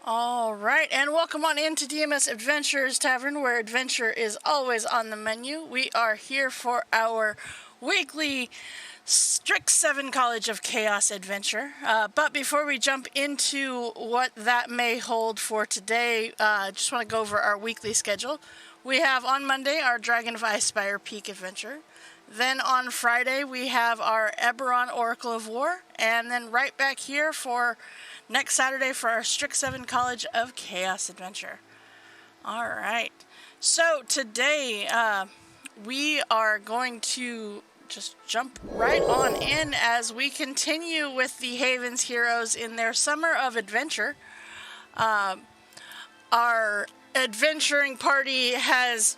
All right, and welcome on into DMS Adventures Tavern, where adventure is always on the menu. We are here for our weekly StrixSeven College of Chaos adventure. But before we jump into what that may hold for today, I just want to go over our weekly schedule. We have on Monday our Dragon of Icespire Peak adventure. Then on Friday we have our Eberron Oracle of War, and then right back here for next Saturday for our StrixSeven College of Chaos adventure. All right. So today we are going to just jump right on in as we continue with the Haven's heroes in their summer of adventure. Our adventuring party has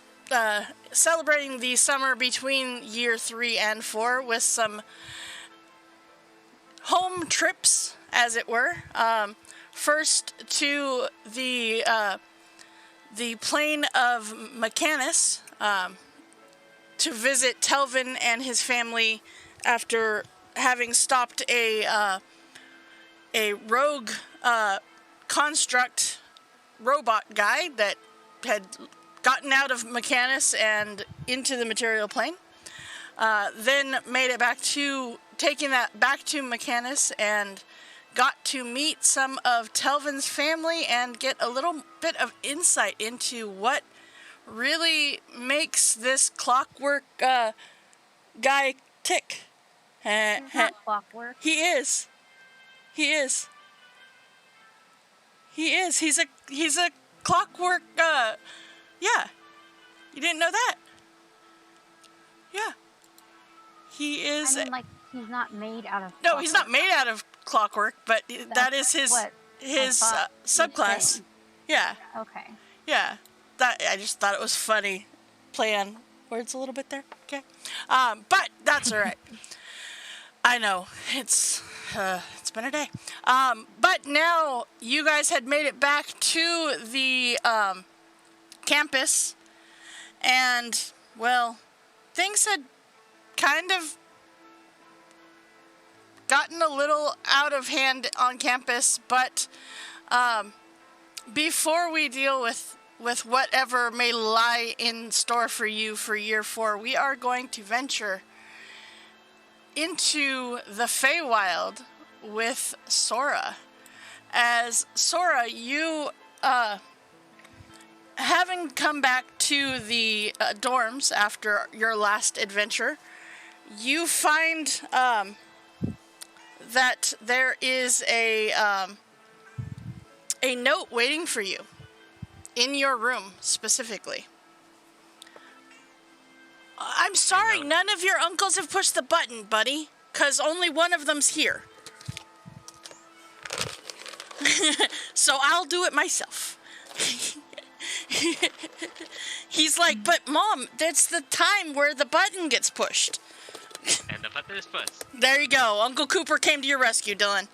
celebrating the summer between year 3 and 4 with some home trips, as it were. First to the plain of Mechanus to visit Telvin and his family after having stopped a rogue construct robot guy that had gotten out of Mechanus and into the material plane. Then made it back to taking that back to Mechanus and got to meet some of Telvin's family and get a little bit of insight into what really makes this clockwork guy tick. He's not clockwork. He is. He's a clockwork. Yeah. You didn't know that? Yeah. He is. I mean, like, he's not made out of No, clockwork. he's not made out of clockwork, but that is his subclass. Yeah. Okay. Yeah. That I just thought it was funny. Play on words a little bit there. Okay. But that's all right. I know. It's been a day. But now you guys had made it back to the campus, and well, things had kind of gotten a little out of hand on campus, but before we deal with whatever may lie in store for you for year 4, we are going to venture into the Feywild with Sora. As Sora, you having come back to the dorms after your last adventure, you find that there is a note waiting for you in your room specifically. I'm sorry, none of your uncles have pushed the button, buddy, because only one of them's here. So I'll do it myself. He's like, but Mom, that's the time where the button gets pushed. And the button is pushed. There you go. Uncle Cooper came to your rescue, Dylan.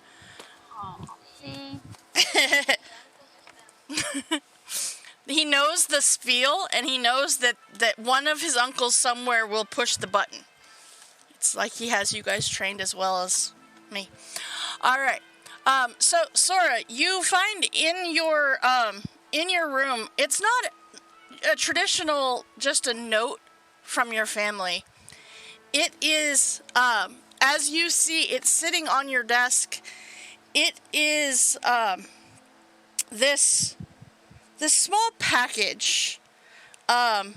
Oh, see? He knows the spiel, and he knows that one of his uncles somewhere will push the button. It's like he has you guys trained as well as me. All right. So Sora, you find in your room, it's not a traditional just a note from your family. It is, as you see, it's sitting on your desk. It is this small package, and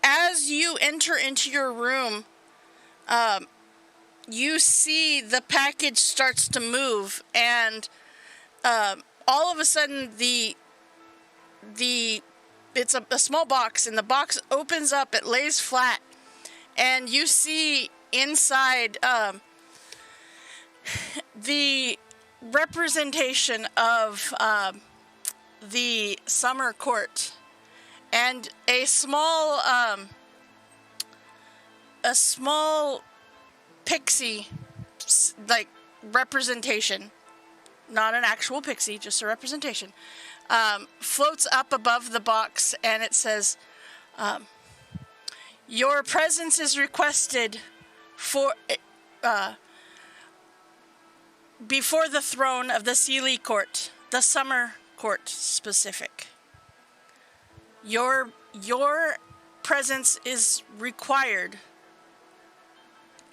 as you enter into your room, you see the package starts to move, and all of a sudden it's a small box, and the box opens up, it lays flat, and you see inside the representation of the summer court, and a small pixie like representation, not an actual pixie, just a representation, floats up above the box, and it says, your presence is requested for before the throne of the Sealy Court, the Summer Court specific. Your presence is required.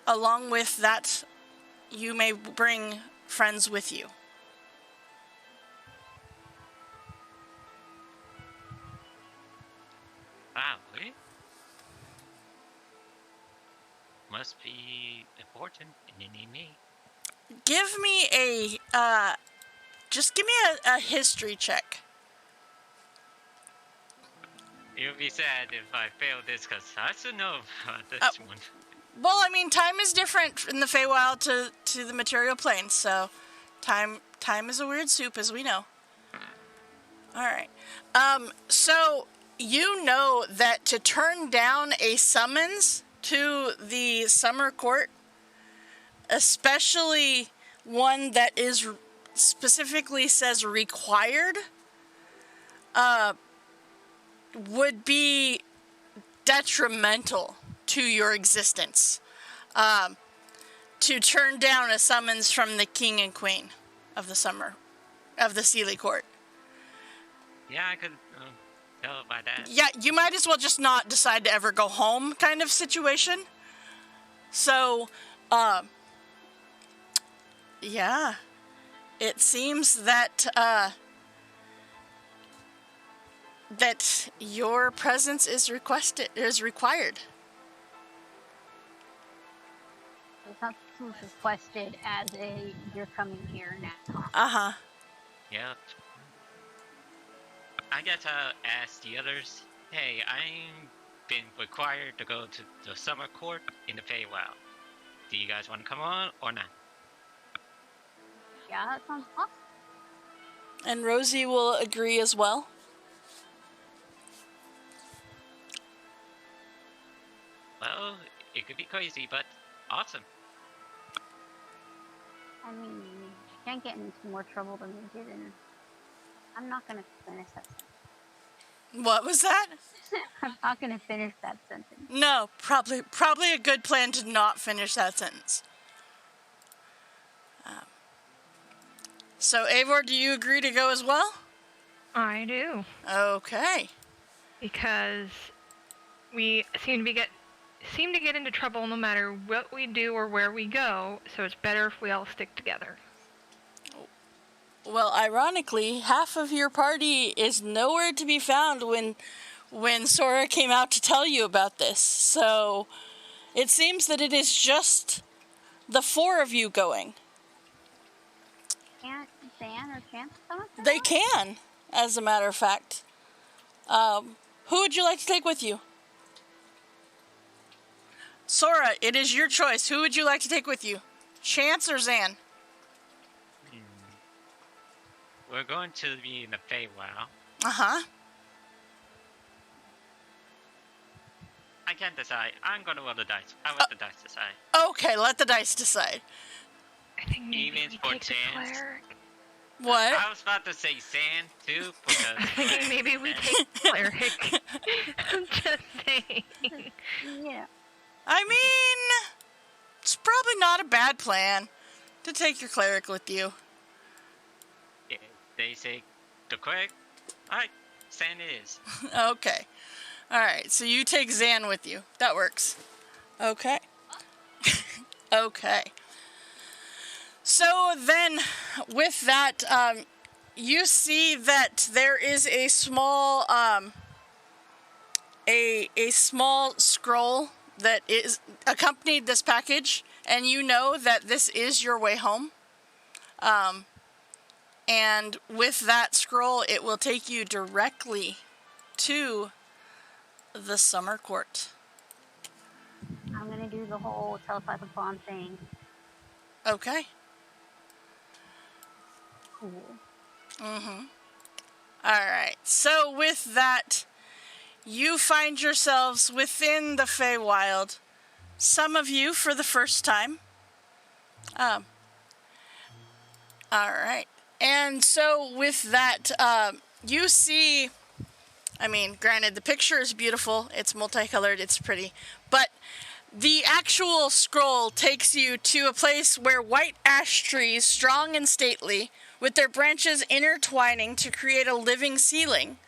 Along with that, you may bring friends with you. Wow, really? Must be important. Me. Give me give me a history check. It would be sad if I failed this, because I should know about this one. Well, I mean, time is different in the Feywild to the material plane, so time is a weird soup, as we know. All right. So you know that to turn down a summons to the Summer Court, especially one that is specifically says required, would be detrimental to your existence. To turn down a summons from the King and Queen of the Sealy Court. Yeah, I could tell by that. Yeah, you might as well just not decide to ever go home kind of situation. So, yeah, it seems that that your presence is required. It's not requested as a you're coming here now. Uh-huh. Yep. I guess I'll ask the others. Hey, I'm been required to go to the Summer Court in the Feywild. Do you guys want to come on or not? Yeah, that sounds awesome. And Rosie will agree as well. Well, it could be crazy, but awesome. I mean, you can't get into more trouble than we did, and I'm not gonna finish that sentence. What was that? I'm not gonna finish that sentence. No, probably a good plan to not finish that sentence. So, Eivor, do you agree to go as well? I do. Okay. Because we seem to get into trouble no matter what we do or where we go, so it's better if we all stick together. Well, ironically, half of your party is nowhere to be found when Sora came out to tell you about this. So, it seems that it is just the four of you going. Can't Dan or Chance come up? They can, as a matter of fact. Who would you like to take with you? Sora, it is your choice. Who would you like to take with you? Chance or Zan? We're going to be in the Feywild. Uh-huh. I can't decide. I'm going to roll the dice. I'll let the dice decide. Okay, let the dice decide. I think maybe Evens we for take the Chance. cleric. What? I was about to say sand too, because I'm thinking maybe we take the cleric. I'm just saying. Yeah. I mean, it's probably not a bad plan to take your cleric with you. if they say the correct. Alright, sand it is. Okay. Alright, so you take Zan with you. That works. Okay. Okay. So then, with that, you see that there is a small, a small scroll that is accompanied this package, and you know that this is your way home. And with that scroll, it will take you directly to the Summer Court. I'm gonna do the whole telepathic bond thing. Okay. Cool. Mm-hmm. Alright, so with that, you find yourselves within the Feywild. Some of you for the first time. Alright. And so with that, you see, I mean, granted, the picture is beautiful, it's multicolored, it's pretty, but The actual scroll takes you to a place where white ash trees, strong and stately, with their branches intertwining to create a living ceiling,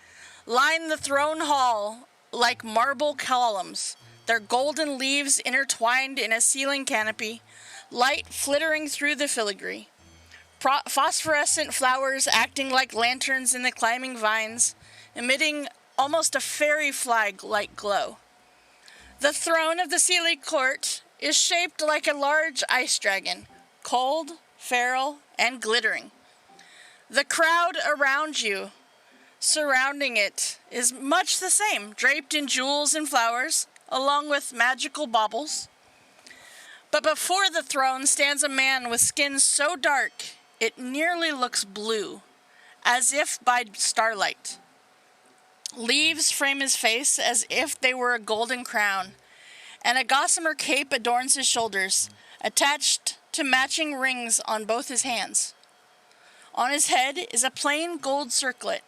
line the throne hall like marble columns, their golden leaves intertwined in a ceiling canopy, light flittering through the filigree. Phosphorescent flowers acting like lanterns in the climbing vines, emitting almost a fairy flag-like glow. The throne of the Sealy Court is shaped like a large ice dragon, cold, feral, and glittering. The crowd around you, surrounding it, is much the same, draped in jewels and flowers, along with magical baubles. But before the throne stands a man with skin so dark it nearly looks blue, as if by starlight. Leaves frame his face as if they were a golden crown, and a gossamer cape adorns his shoulders, attached to matching rings on both his hands. On his head is a plain gold circlet,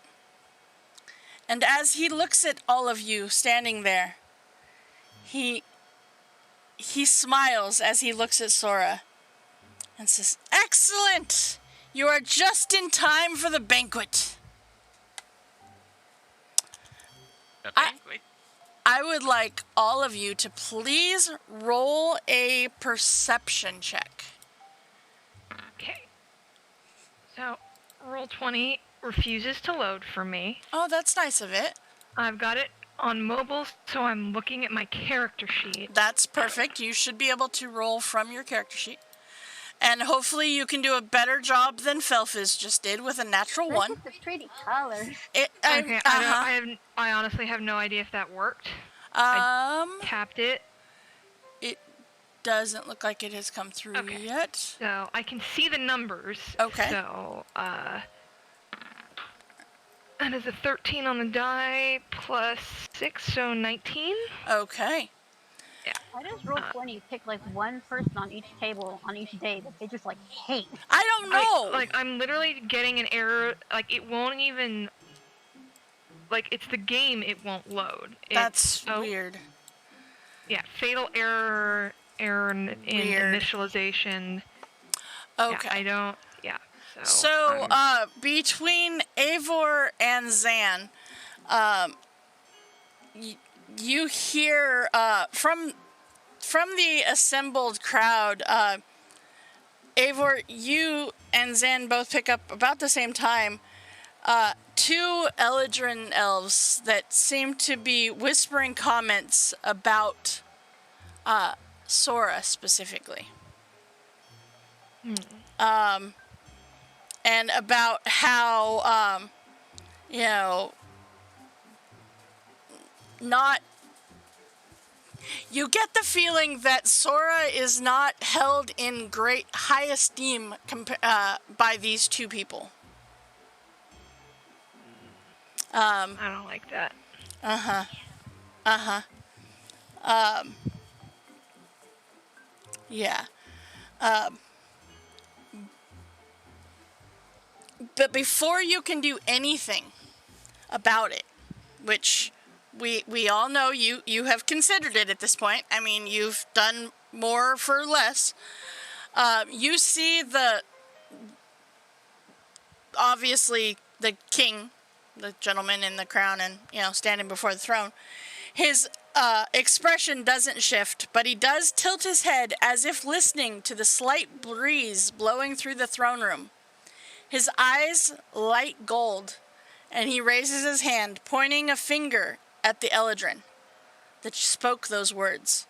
and as he looks at all of you standing there, he smiles as he looks at Sora and says, "Excellent! You are just in time for the banquet." The banquet? I would like all of you to please roll a perception check. Okay. So, roll 20 refuses to load for me. Oh, that's nice of it. I've got it on mobile, so I'm looking at my character sheet. That's perfect. You should be able to roll from your character sheet. And hopefully you can do a better job than Felfiz just did with a natural one. Look at the pretty colors. Okay, I honestly have no idea if that worked. Tapped it. It doesn't look like it has come through yet. So I can see the numbers. Okay. So, that is a 13 on the die plus 6, so 19. Okay. Yeah. I just roll 20, pick like one person on each table on each day that they just like hate. I don't know. I'm literally getting an error. Like, it won't even. Like, it's the game, it won't load. That's weird. Yeah, fatal error in initialization. Okay. Yeah, I don't. Yeah. So between Eivor and Zan, you hear from the assembled crowd. Eivor, you and Zan both pick up about the same time. Two Eladrin elves that seem to be whispering comments about Sora specifically. And about how, you get the feeling that Sora is not held in great high esteem by these two people. I don't like that. Yeah. But before you can do anything about it, which we all know you have considered it at this point. I mean, you've done more for less. You see obviously the king, the gentleman in the crown and, standing before the throne. His expression doesn't shift, but he does tilt his head as if listening to the slight breeze blowing through the throne room. His eyes light gold, and he raises his hand, pointing a finger at the Eladrin that spoke those words.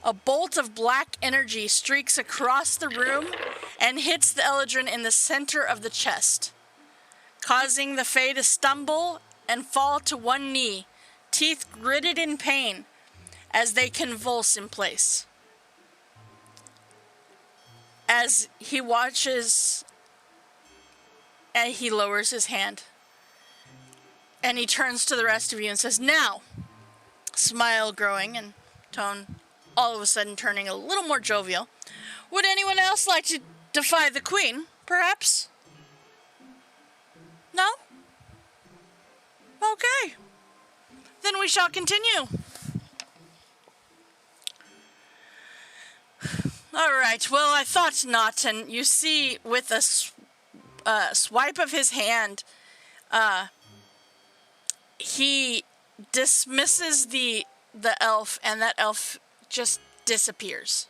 A bolt of black energy streaks across the room and hits the Eladrin in the center of the chest, causing the Fae to stumble and fall to one knee, teeth gritted in pain as they convulse in place. As he watches, and he lowers his hand, and he turns to the rest of you and says, "Now," smile growing and tone all of a sudden turning a little more jovial, "would anyone else like to defy the queen, perhaps? No? Okay. Then we shall continue." All right. Well, I thought not. And you see, with a swipe of his hand, he dismisses the elf, and that elf just disappears.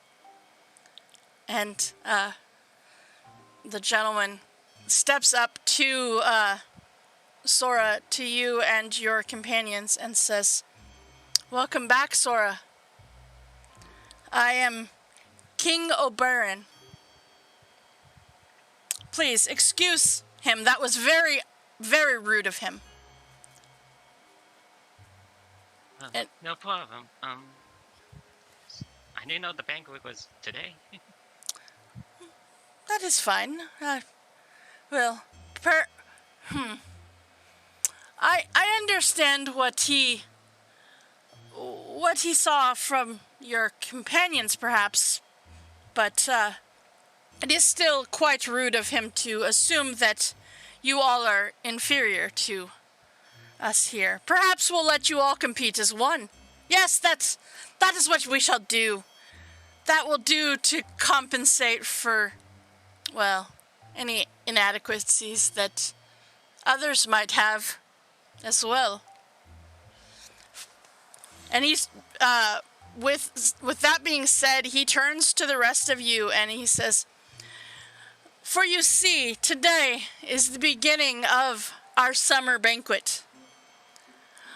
And the gentleman steps up to Sora, to you and your companions, and says, "Welcome back, Sora. I am King Oberon. Please, excuse him. That was very, very rude of him." No problem. I didn't know the banquet was today. That is fine. Well, I understand what he saw from your companions, perhaps, but it is still quite rude of him to assume that you all are inferior to us here. Perhaps we'll let you all compete as one. Yes, that is what we shall do. That will do to compensate for, well, any inadequacies that others might have as well. And he's, with that being said, he turns to the rest of you and he says, "For you see, today is the beginning of our summer banquet.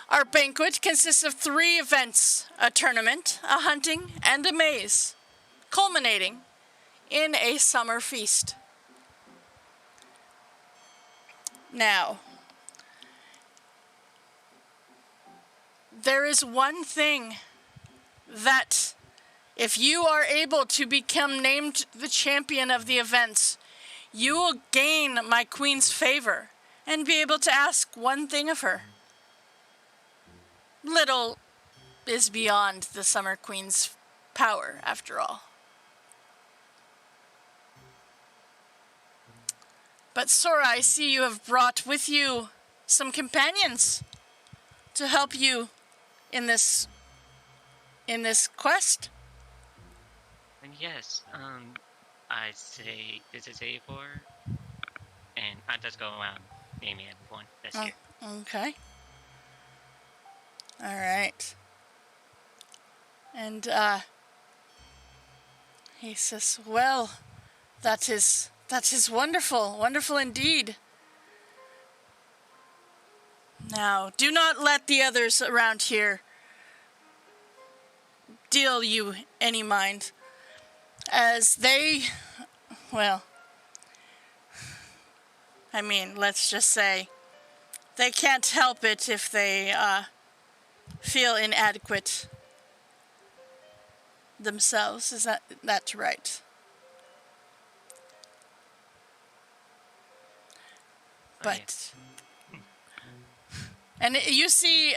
Our banquet consists of 3 events: a tournament, a hunting, and a maze, culminating in a summer feast. Now, there is one thing that, if you are able to become named the champion of the events, you will gain my queen's favor and be able to ask one thing of her. Little is beyond the Summer Queen's power, after all. But Sora, I see you have brought with you some companions to help you in this quest." And yes, I say this is A4, and I just go around naming everyone that's here. Okay. All right. And he says, "Well, that is wonderful, wonderful indeed. Now, do not let the others around here deal you any mind, as they, well, I mean, let's just say, they can't help it if they feel inadequate themselves. Is that's right?" But, and you see,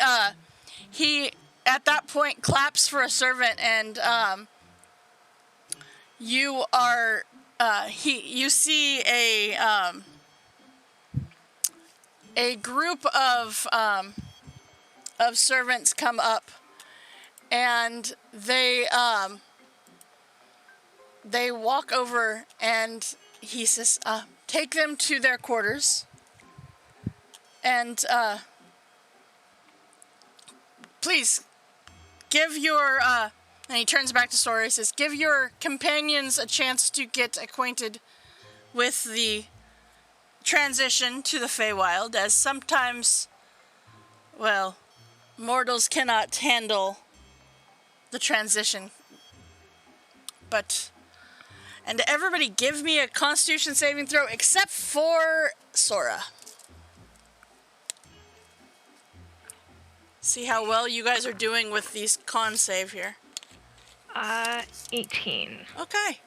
he at that point claps for a servant, and you are, you see a group of servants come up, and they walk over, and he says, "Take them to their quarters, and please give your," and he turns back to Sora. He says, "Give your companions a chance to get acquainted with the transition to the Feywild, as sometimes, well, mortals cannot handle the transition. But, and everybody give me a Constitution saving throw except for Sora. See how well you guys are doing with these con save here." 18. Okay.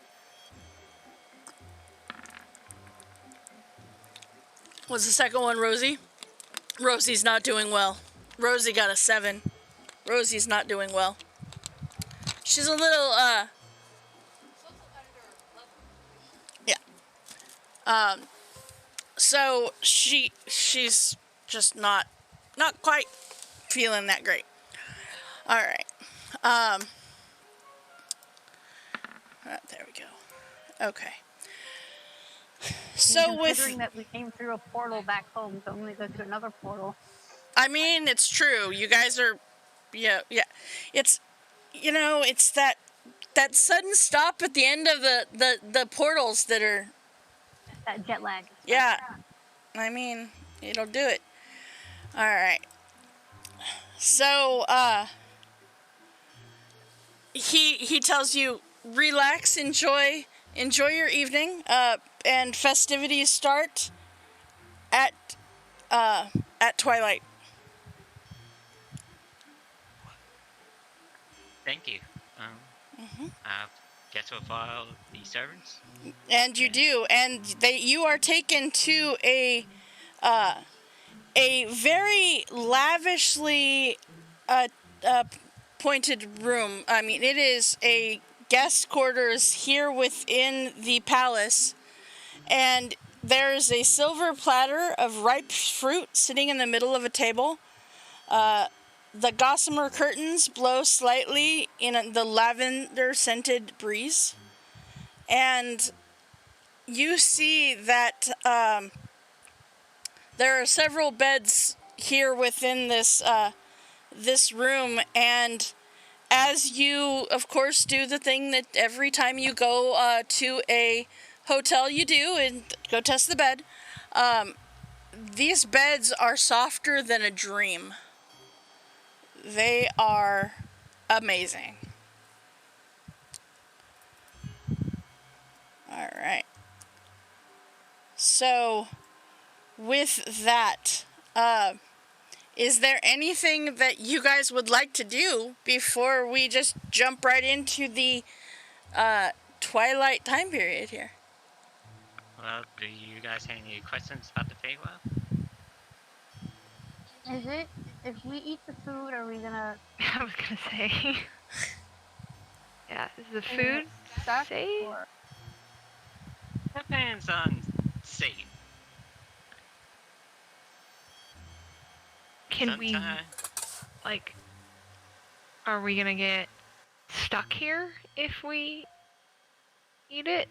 Was the second one Rosie? Rosie's not doing well. Rosie got a 7. Rosie's not doing well. She's a little, yeah. So she's just not quite feeling that great. All right. There we go. Okay. So considering that we came through a portal back home, so I'm gonna go through another portal. I mean, it's true. You guys are, yeah. It's, it's that sudden stop at the end of the portals that are, That jet lag. yeah. I mean, it'll do it. All right. So, he tells you, relax, enjoy your evening, and festivities start at twilight. Thank you. I guess we'll follow the servants. And you do, and you are taken to a very lavishly pointed room. I mean, it is a guest quarters here within the palace, and there's a silver platter of ripe fruit sitting in the middle of a table. The gossamer curtains blow slightly in the lavender-scented breeze. And you see that there are several beds here within this room, and as you, of course, do the thing that every time you go to a hotel you do, and go test the bed, these beds are softer than a dream. They are amazing. All right. So, with that, is there anything that you guys would like to do before we just jump right into the twilight time period here? Well, do you guys have any questions about the Feywild? Is it, if we eat the food, are we gonna... I was gonna say. Yeah, is the food stuck safe? or... Depends on safe. Can we, Sometime- like, are we gonna get stuck here if we eat it?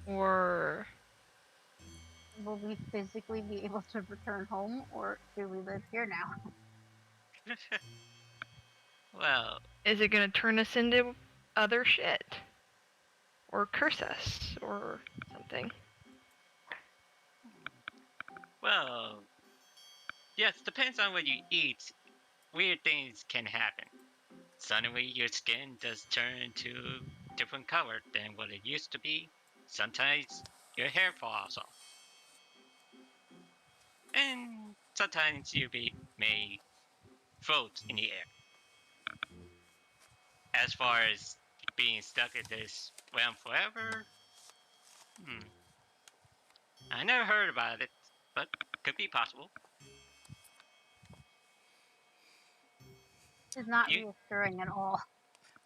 Or... Will we physically be able to return home, or do we live here now? Well, is it gonna turn us into other shit? Or curse us, or something? well, yes, depends on what you eat. Weird things can happen. Suddenly your skin does turn to a different color than what it used to be. Sometimes your hair falls off. And sometimes you may float in the air. As far as being stuck in this realm forever, I never heard about it, but could be possible. It's not reassuring at all.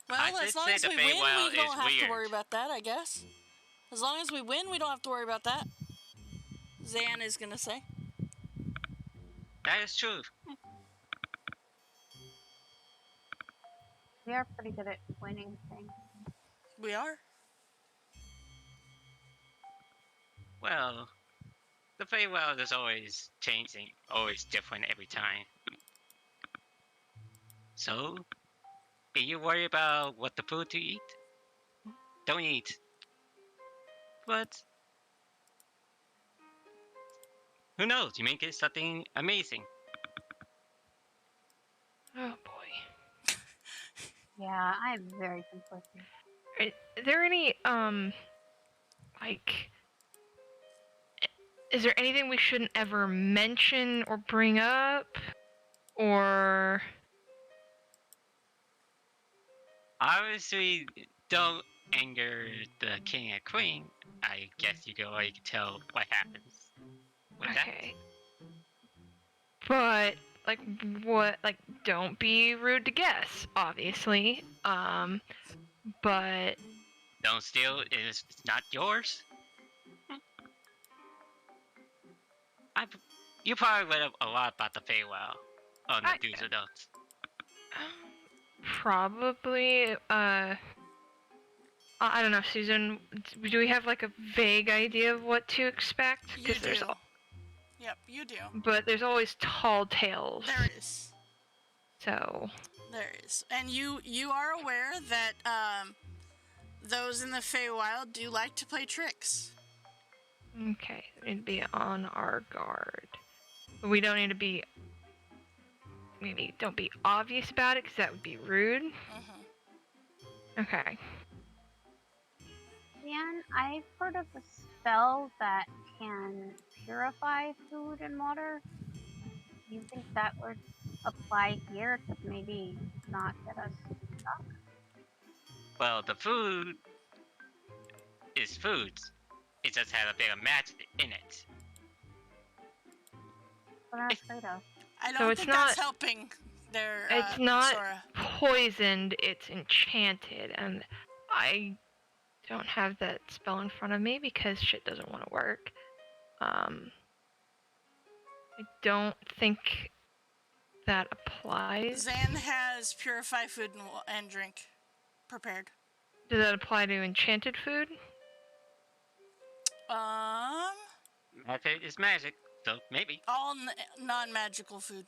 Well, I as did long say as the we win, Feywild we don't is have to weird. worry about that, I guess. As long as we win, we don't have to worry about that. Zan is gonna say. That is true. We are pretty good at winning things. We are. Well, the Feywild is always changing, always different every time. So, are you worried about what the food to eat? Don't eat. But, who knows, you may get something amazing. Oh boy. Yeah, I'm very conflicted. Is there any, like... Is there anything we shouldn't ever mention or bring up? Or... Obviously, don't anger the king and queen. I guess you can already tell what happens with okay. But, like, what, like, don't be rude to guests, obviously. But... that. Don't steal, it's not yours. You probably read up a lot about the Feywild on the do's and don'ts. Probably, I don't know, Susan. Do we have like a vague idea of what to expect? You There's, do. Yep, you do. but there's always tall tales. There is. So. There is. And you are aware that those in the Feywild do like to play tricks. Okay, we need to be on our guard. But we don't need to be. Maybe don't be obvious about it, because that would be rude. Okay. Dan, I've heard of a spell that can purify food and water. Do you think that would apply here to maybe not get us stuck? Well, the food is food. It just has a bit of magic in it. What I'm afraid of. I don't So it's think that's not- helping there, It's not Sora. poisoned, it's enchanted, and I don't have that spell in front of me because shit doesn't want to work. I don't think that applies. Zan has purify food and drink prepared. Does that apply to enchanted food? Magic is magic, so maybe. All non-magical food.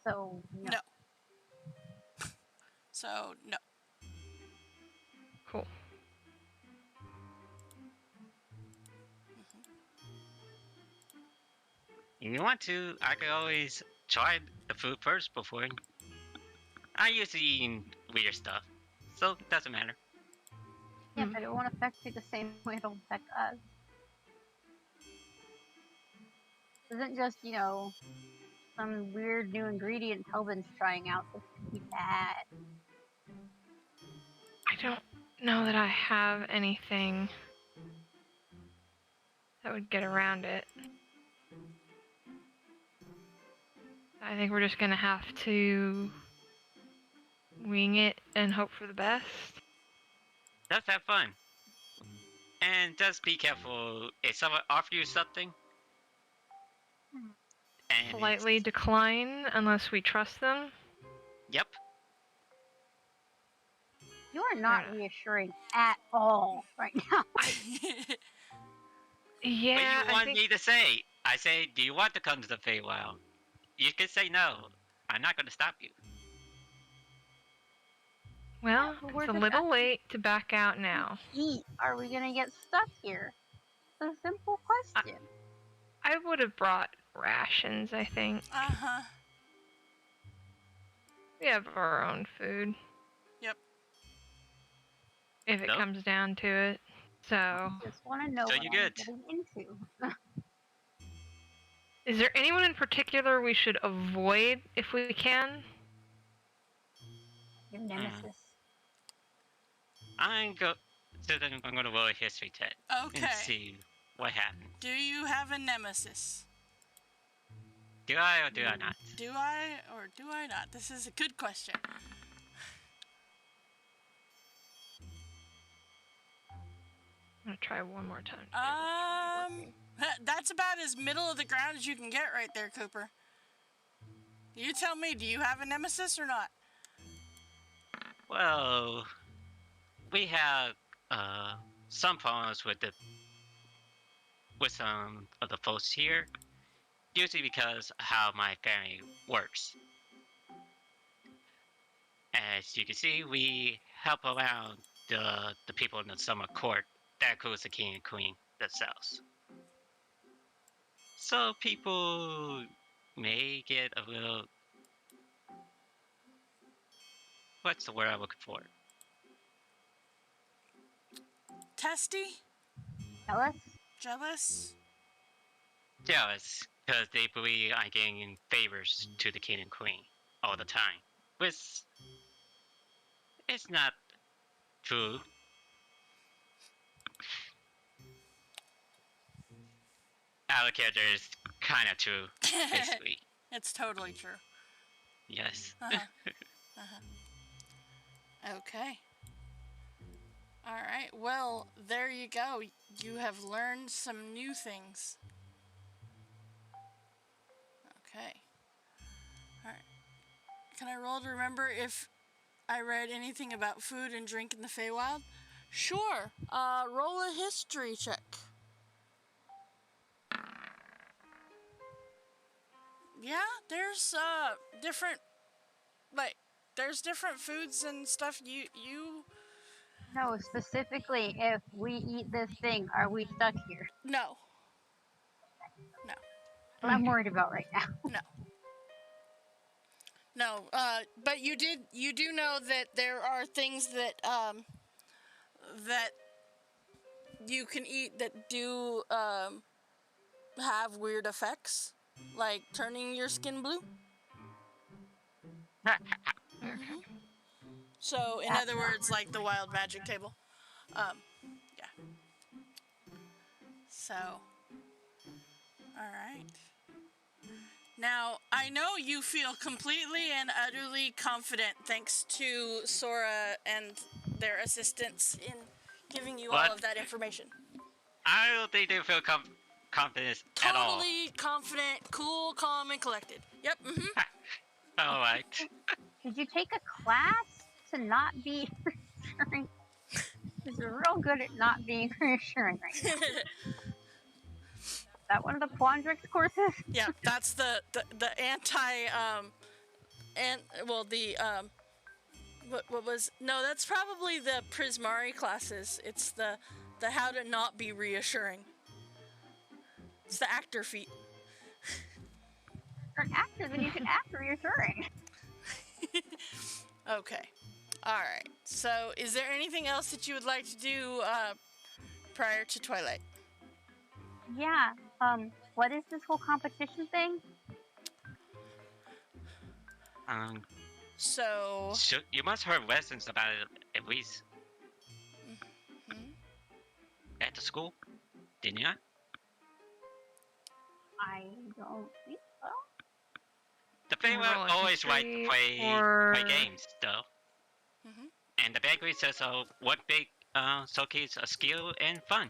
So, no. No. So, no. Cool. If you want to, I could always try the food first before. I usually eat weird stuff, so it doesn't matter. Yeah, but it won't affect you the same way it'll affect us. It isn't just, some weird new ingredient Tobin's trying out that could be bad. I don't know that I have anything that would get around it. I think we're just gonna have to wing it and hope for the best. Just have fun. And just be careful if someone offers you something. And Politely decline unless we trust them. Yep. You are not reassuring at all right now. Yeah, What do you I want think. me to say? I say, do you want to come to the Feywild? You can say no. I'm not going to stop you. Well, but we're it's a just little late to back out now. Eat. Are we gonna get stuck here? It's a simple question. I would have brought rations, I think. Uh-huh. We have our own food. Yep. If it Nope. comes down to it. So, Just want to know So what you I'm good. getting into. is there anyone in particular we should avoid if we can? Your nemesis. I'm going to roll a history check Okay. and see what happened. Do you have a nemesis? Do I or do I not? Do I or do I not? This is a good question. I'm gonna try one more time. That's about as middle of the ground as you can get right there, Cooper. You tell me, do you have a nemesis or not? Well, we have some problems with some of the folks here, usually because of how my family works. As you can see, we help around the people in the summer court. That includes the king and queen themselves. So people may get a little... What's the word I'm looking for? Testy? Jealous? Jealous? Jealous, because they believe I'm getting favors to the king and queen all the time. Which it's not true. Our character is kind of true, basically. It's totally true. Yes. Okay. Alright, well, there you go. You have learned some new things. Okay. Alright. Can I roll to remember if I read anything about food and drink in the Feywild? Sure. Roll a history check. Yeah, there's different, like, there's different foods and stuff. You No, specifically, if we eat this thing, are we stuck here? no, What I'm worried about right now. no. But you do know that there are things that that you can eat that do have weird effects, like turning your skin blue. So, in other words, like the wild magic table. Yeah. So, all right. Now, I know you feel completely and utterly confident thanks to Sora and their assistance in giving you all What? of that information. I don't think they feel confidence at all. Totally confident, cool, calm, and collected. Yep, All right. Did you take a class to not be reassuring? Because you're real good at not being reassuring right now. Is that one of the Quandrix courses? Yeah, that's the anti, what was, no, that's probably the Prismari classes. It's the how to not be reassuring. It's the actor feat. You're an actor, then you can act reassuring. Okay. Alright. So, is there anything else that you would like to do prior to Twilight? Yeah, what is this whole competition thing? So, You must have heard lessons about it at least at the school, didn't you? I don't think so. The Roll Feywild a always like to history play games, though. Mhm. And the bakery says what big showcase a skill and fun.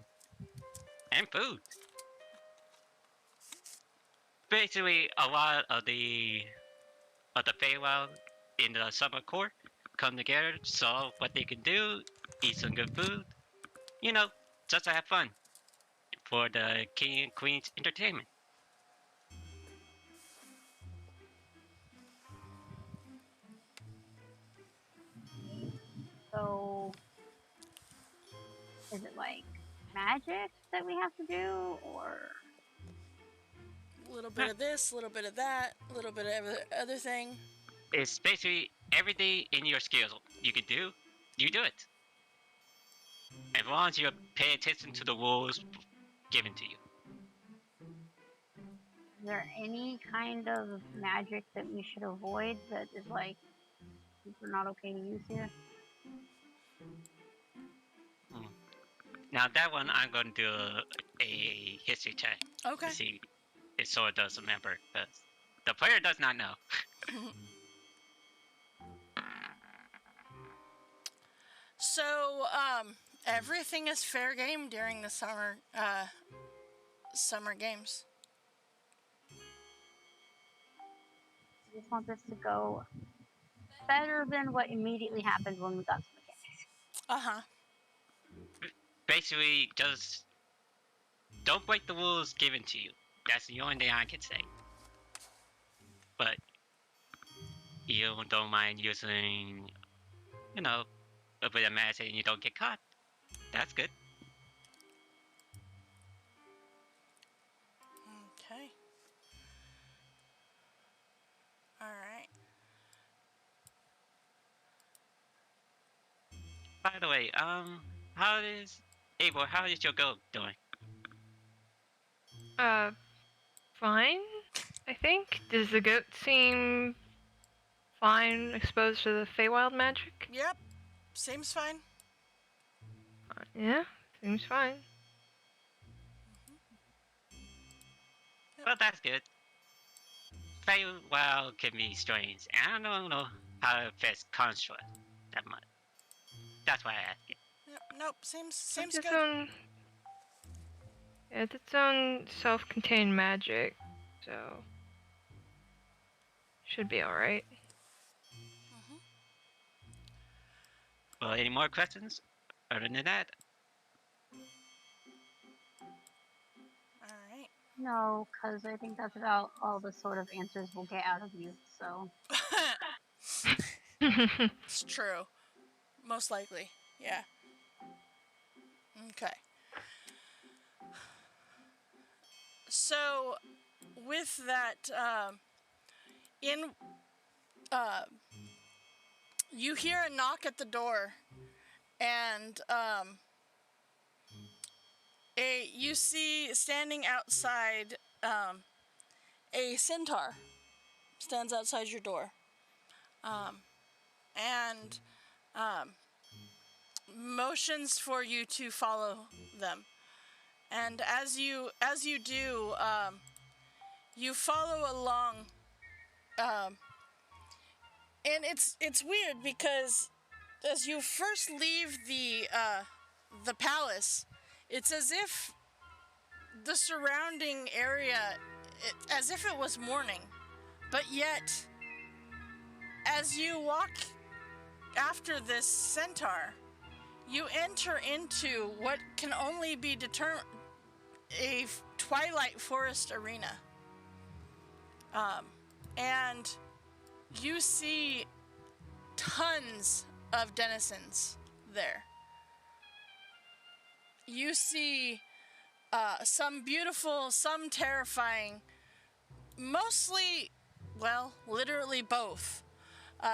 And food. Basically, a lot of the Feywild in the summer court come together, solve what they can do, eat some good food. You know, just to have fun for the king and queen's entertainment. So, is it like magic that we have to do, or? a little bit of this, a little bit of that, a little bit of every other thing. It's basically everything in your skills you can do, you do it. As long as you pay attention to the rules given to you. Is there any kind of magic that we should avoid that is like super not okay to use here? Now that one, I'm going to do a history check Okay. to see if Sora does remember, because the player does not know. So, everything is fair game during the summer games. I just want this to go better than what immediately happened when we got to mechanics. Uh-huh. Basically, just don't break the rules given to you. That's the only thing I can say. But you don't mind using, a bit of magic and you don't get caught. That's good. Okay. All right. By the way, how is your goat doing? Fine, I think. Does the goat seem fine exposed to the Feywild magic? Yep. Seems fine. Yeah, seems fine. Well, that's good. Feywild can be strange, and I don't know how it affects construct that much. That's why I asked you. Yep. Nope. Seems It's its good. own. Yeah, it's its own self-contained magic, so should be all right. Well, any more questions? Other than that, All right. No, because I think that's about all the sort of answers we'll get out of you. So It's true. Most likely. Yeah. Okay. So, with that, in you hear a knock at the door, and you see standing outside a centaur stands outside your door, and motions for you to follow them. And as you do, you follow along, and it's weird because as you first leave the palace, it's as if the surrounding area, as if it was morning, but yet as you walk after this centaur, you enter into what can only be determined a twilight forest arena, and you see tons of denizens there. You see some beautiful, some terrifying, mostly, well, literally both.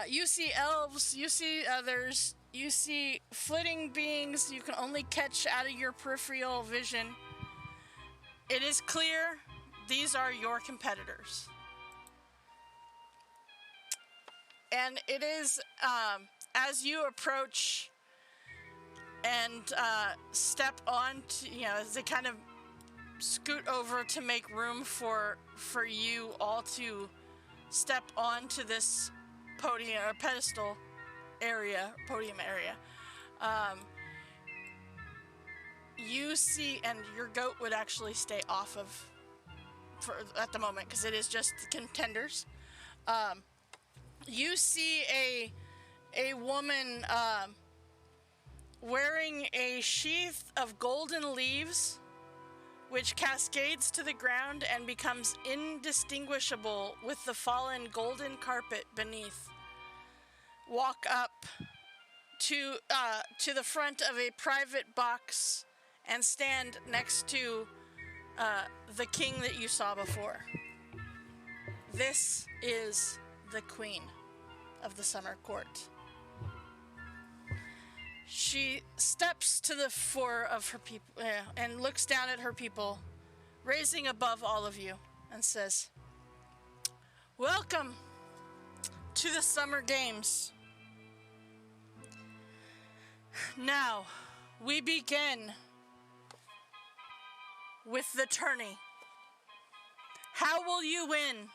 You see elves, you see others, you see flitting beings you can only catch out of your peripheral vision. It is clear these are your competitors. And it is, as you approach and step on to, as they kind of scoot over to make room for you all to step onto this podium or podium area. You see, and your goat would actually stay off of at the moment because it is just the contenders. You see a woman wearing a sheath of golden leaves, which cascades to the ground and becomes indistinguishable with the fallen golden carpet beneath. Walk up to the front of a private box and stand next to the king that you saw before. This is the queen of the summer court. She steps to the fore of her people and looks down at her people, raising above all of you, and says, "Welcome to the Summer Games. Now, we begin with the tourney. How will you win?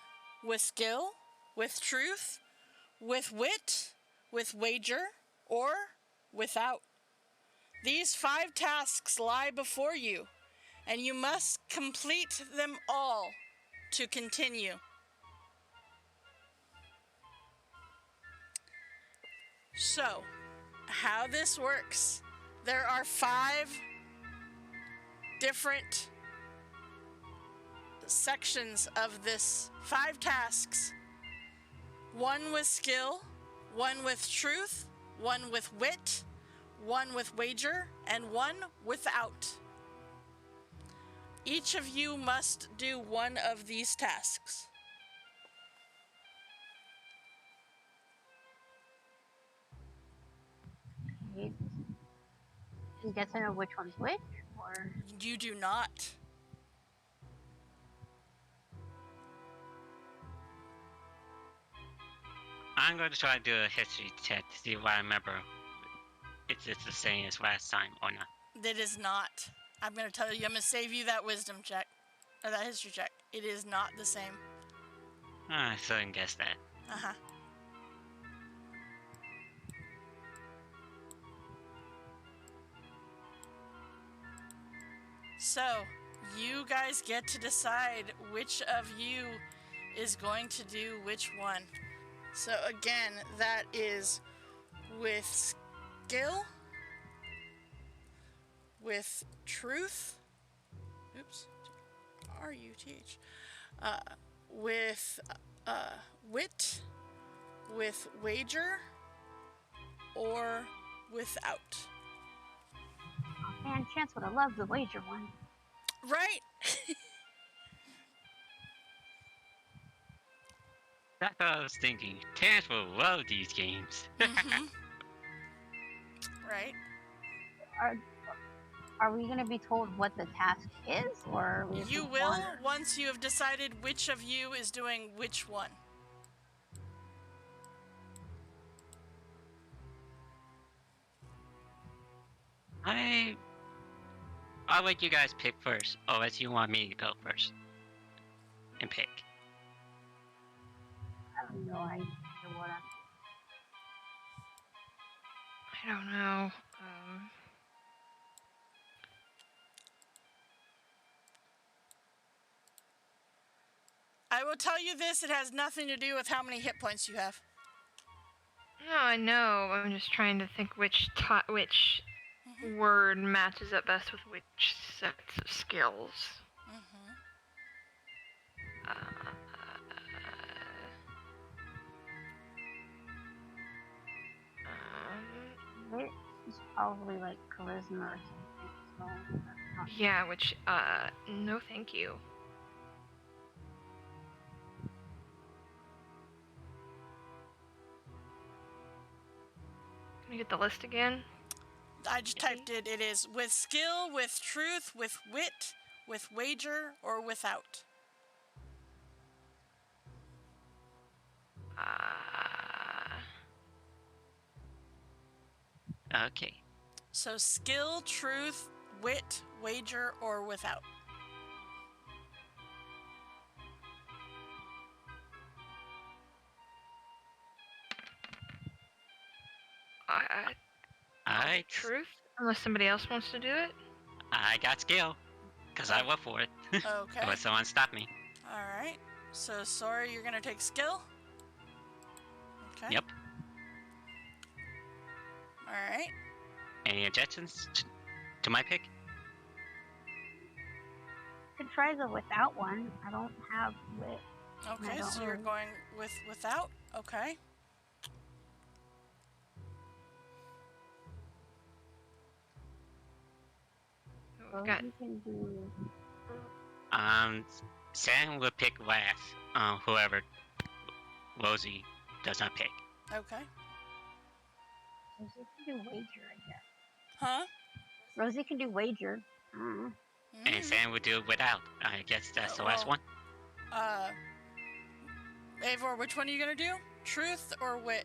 With skill? With truth? With wit? With wager? Or without? These 5 tasks lie before you, and you must complete them all to continue." So, how this works, there are 5 different sections of this, 5 tasks. 1 with skill, 1 with truth, 1 with wit, 1 with wager, and 1 without. Each of you must do 1 of these tasks. You get to know which one's which, or You do not. I'm going to try to do a history check to see what I remember. Is this the same as last time or not? It is not. I'm going to tell you, I'm going to save you that wisdom check, or that history check. It is not the same. I couldn't guess that. Uh-huh. So, you guys get to decide which of you is going to do which one. So again, that is with skill, with truth, oops, R-U-T-H, with wit, with wager, or without. Man, Chance would have loved the wager one. Right? That's what I was thinking. Terrence will love these games. Mm-hmm. Right. Are we going to be told what the task is, or are we just You gonna will wander? once you have decided which of you is doing which one. I'll let you guys pick first, unless you want me to go first and pick. I have no idea what I'm. I don't know. I will tell you this, it has nothing to do with how many hit points you have. No, I know. I'm just trying to think which word matches up best with which sets of skills. Mm-hmm. It's probably like charisma or something. So that's not. Yeah, which, no thank you. Can we get the list again? I just typed it. It is with skill, with truth, with wit, with wager, or without. Okay. So skill, truth, wit, wager, or without. Alright. Truth? Unless somebody else wants to do it? I got skill, because I went for it. Okay. Unless someone stopped me. Alright. So, Sora, you're going to take skill? Okay. Yep. Alright. Any objections to my pick? Could try the without one. I don't have wit. Okay, don't so you're really. going with without? Okay. We've got You can do. Sam will pick last. Whoever Rosie does not pick. Okay. Rosie can do wager, I guess. Huh? Rosie can do wager. And Sam will do it without. I guess that's the last well, one. Eivor, which one are you going to do? Truth or wit?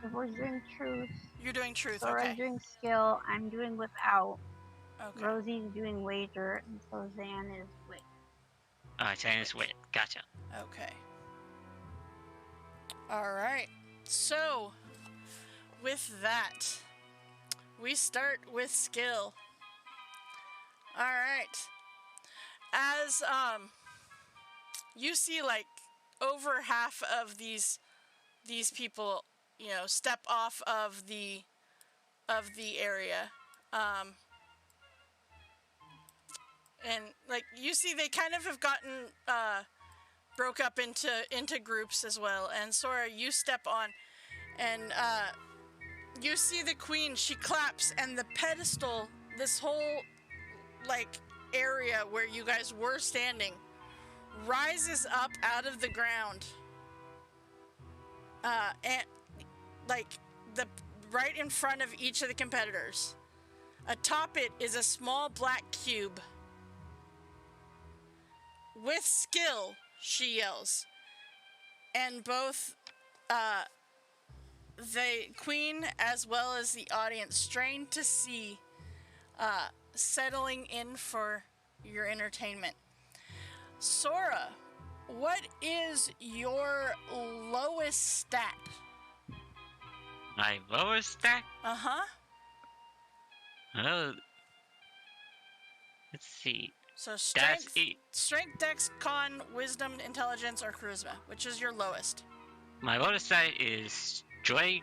If we're doing truth, You're doing truth, Sora's okay. doing skill, I'm doing without. Okay. Rosie's doing wager, and so Zan is wit. Sam is wit. Gotcha. Okay. Alright. So, with that, we start with skill. Alright. As, you see, like, over half of these people, you know, step off of the area. And, like, you see they kind of have gotten, broke up into groups as well. And Sora, you step on, and, you see the queen, she claps, and the pedestal, this whole, like, area where you guys were standing, rises up out of the ground. And, like, right in front of each of the competitors. Atop it is a small black cube. With skill, she yells. And both, the queen as well as the audience strain to see, settling in for your entertainment. Sora, what is your lowest stat? My lowest stat? Uh-huh. Oh. Let's see. So That's strength, 8. strength, dex, con, wisdom, intelligence, or charisma. Which is your lowest? My lowest stat is Joy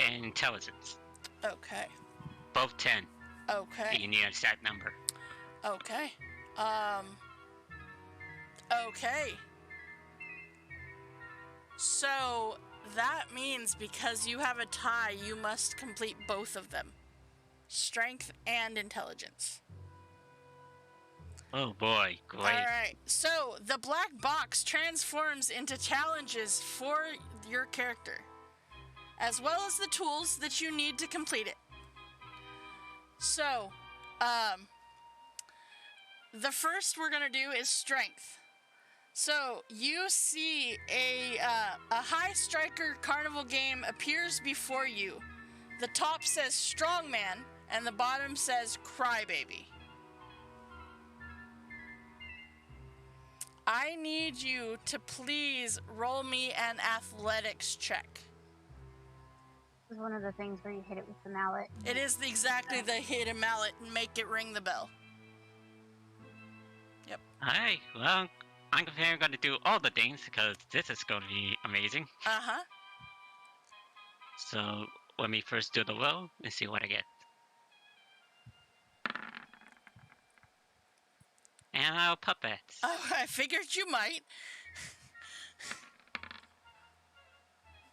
and intelligence. Okay. Both 10. Okay. You need a exact number. Okay. Okay. So that means because you have a tie, you must complete both of them. Strength and intelligence. Oh boy, great. Alright, so the black box transforms into challenges for your character, as well as the tools that you need to complete it. So, the first we're gonna do is strength. So, you see a high striker carnival game appears before you. The top says strongman, and the bottom says crybaby. I need you to please roll me an athletics check. This is one of the things where you hit it with the mallet. It is exactly the hit a mallet and make it ring the bell. Yep. Alright, well, I'm going to do all the things because this is going to be amazing. Uh-huh. So, let me first do the roll and see what I get. And I'll puppets. Oh, I figured you might.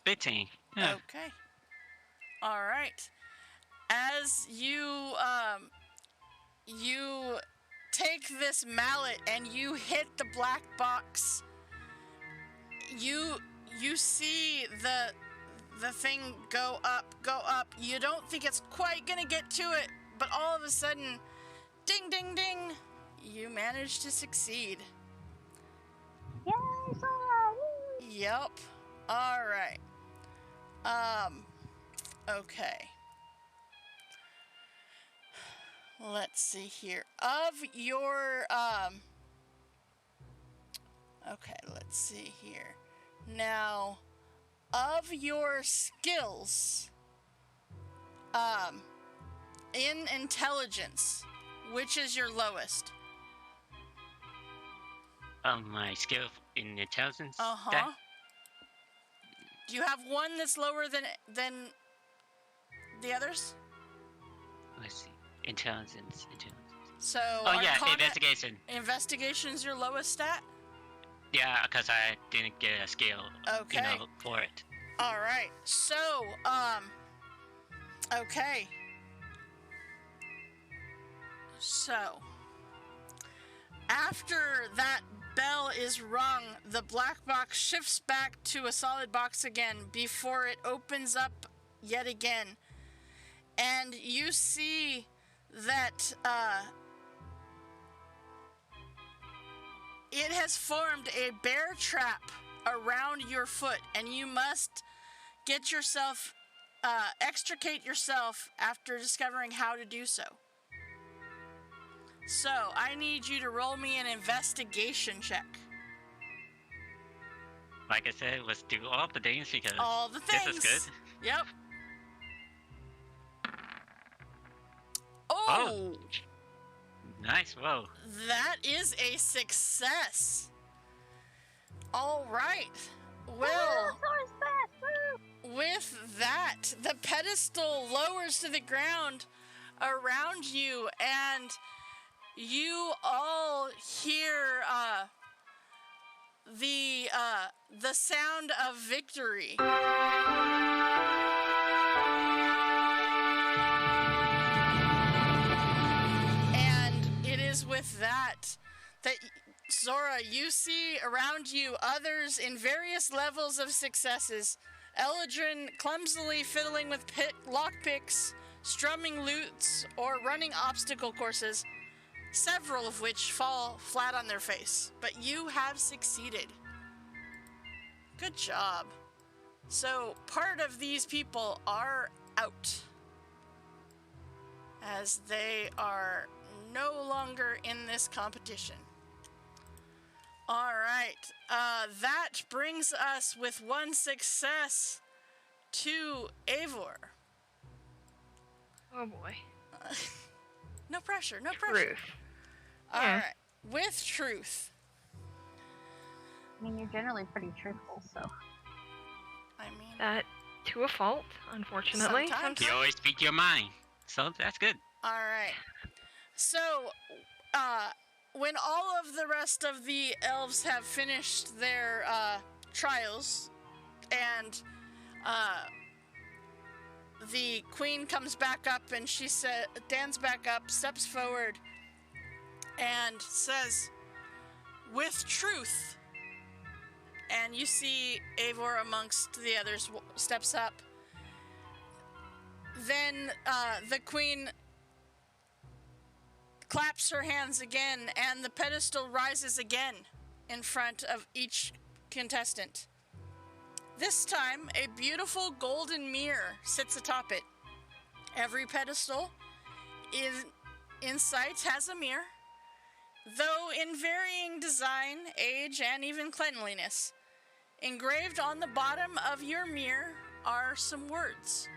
15. Yeah. Okay. All right. As you you take this mallet and you hit the black box, you see the thing go up. You don't think it's quite gonna get to it, but all of a sudden, ding ding ding, you manage to succeed. Yay, Sora! Woo! Yep. All right. Okay. Let's see here. Of your, okay, let's see here. Now, of your skills, in intelligence, which is your lowest? My skill in intelligence. Uh-huh. Do you have one that's lower than the others? Let's see. Intelligence. So, Oh yeah, Arcana- investigation. Investigation's your lowest stat? Yeah, because I didn't get a skill, Okay. for it. All right. So, okay. So, after that bell is rung, the black box shifts back to a solid box again before it opens up yet again. And you see that, it has formed a bear trap around your foot, and you must get yourself, extricate yourself after discovering how to do so. So, I need you to roll me an investigation check. Like I said, let's do all the things because All the things. this is good. Yep. Oh! Nice, whoa. That is a success. All right. Well, Sora's fast! Woo! with that, the pedestal lowers to the ground around you, and you all hear the sound of victory. And it is with that Zora, you see around you others in various levels of successes. Eldrin clumsily fiddling with lockpicks, strumming lutes, or running obstacle courses, several of which fall flat on their face. But you have succeeded. Good job. So, part of these people are out, as they are no longer in this competition. All right, that brings us with one success to Eivor. Oh boy. No pressure, no pressure. Truth. All Yeah. right, with truth. I mean, you're generally pretty truthful, so. I mean, That to a fault, unfortunately. Sometimes. You always speak your mind, so that's good. All right. So, when all of the rest of the elves have finished their trials, and the queen comes back up, and she stands back up, steps forward, and says, "With truth." And you see Eivor amongst the others steps up. Then the queen claps her hands again, and the pedestal rises again in front of each contestant. This time, a beautiful golden mirror sits atop it. Every pedestal in sight has a mirror, though in varying design, age, and even cleanliness. Engraved on the bottom of your mirror are some words.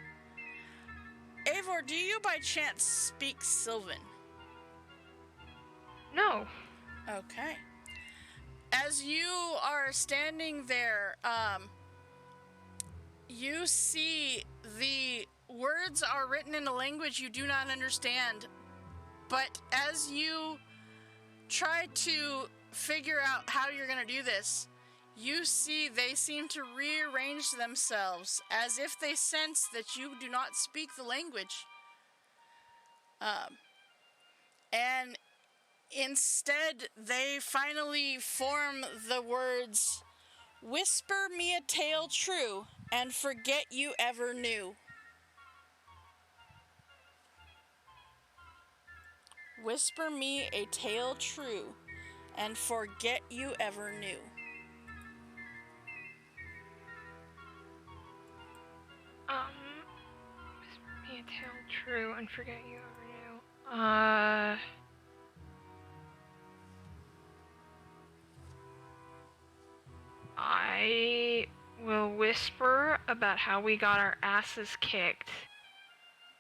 Eivor, do you by chance speak Sylvan? No. Okay. As you are standing there, you see the words are written in a language you do not understand, but as you try to figure out how you're going to do this, you see they seem to rearrange themselves as if they sense that you do not speak the language. And instead, they finally form the words, "Whisper me a tale true, and forget you ever knew." Whisper me a tale true, and forget you ever knew. Whisper me a tale true and forget you ever knew. I will whisper about how we got our asses kicked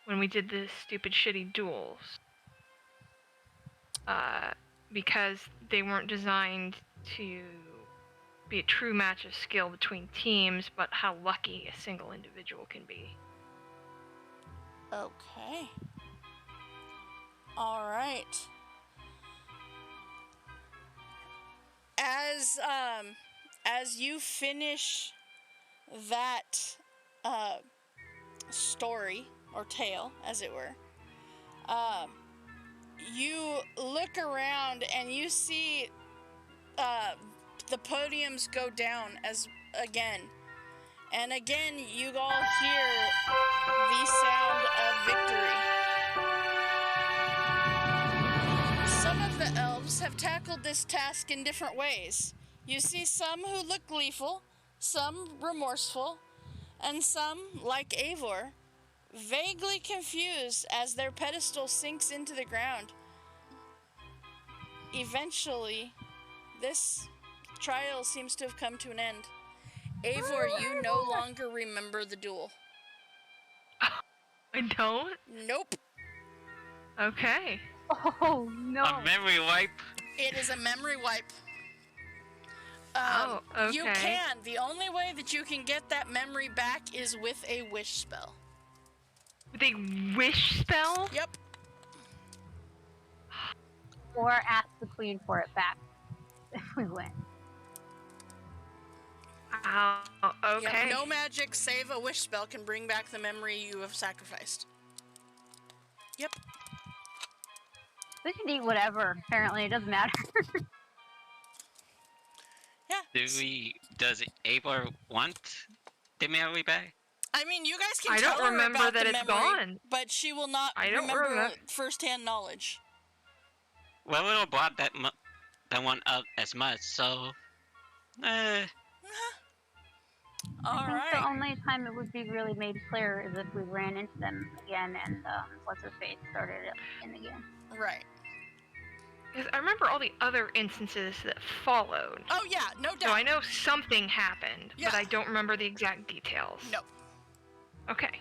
when we did the stupid shitty duels. Because they weren't designed to be a true match of skill between teams, but how lucky a single individual can be. Okay. All right. As you finish that story or tale, as it were, you look around and you see the podiums go down again. And again, you all hear the sound of victory. Some of the elves have tackled this task in different ways. You see some who look gleeful, some remorseful, and some, like Eivor, vaguely confused as their pedestal sinks into the ground. Eventually, this trial seems to have come to an end. Eivor, you no longer remember the duel. I don't? Nope. Okay. Oh no. A memory wipe. It is a memory wipe. Okay. You can. The only way that you can get that memory back is with a wish spell. With a wish spell? Yep. Or ask the queen for it back if we win. Oh, okay. Yep. No magic save a wish spell can bring back the memory you have sacrificed. Yep. We can eat whatever. Apparently, it doesn't matter. Yeah. Does Eivor want the memory back? I mean, you guys can I tell don't her remember about that the it's memory, gone. but she will not I don't remember remember. first-hand knowledge. Well, we don't brought that one up as much, so... All I think right. the only time it would be really made clear is if we ran into them again and what's her face started it in again. Right. Because I remember all the other instances that followed. Oh yeah, no doubt. So I know something happened, Yeah. but I don't remember the exact details. No. Okay.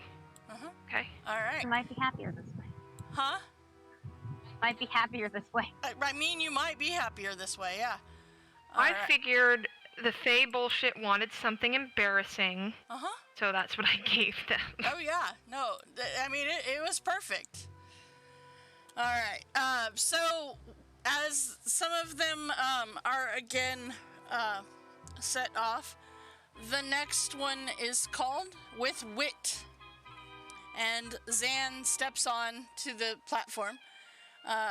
Uh-huh. Okay. All right. You might be happier this way. Huh? Might be happier this way. I mean, you might be happier this way, yeah. All I right. figured the Fae bullshit wanted something embarrassing, Uh-huh. so that's what I gave them. Oh, yeah. No, I mean, it was perfect. All right. So, as some of them are again set off, the next one is called With Wit. And Zan steps on to the platform.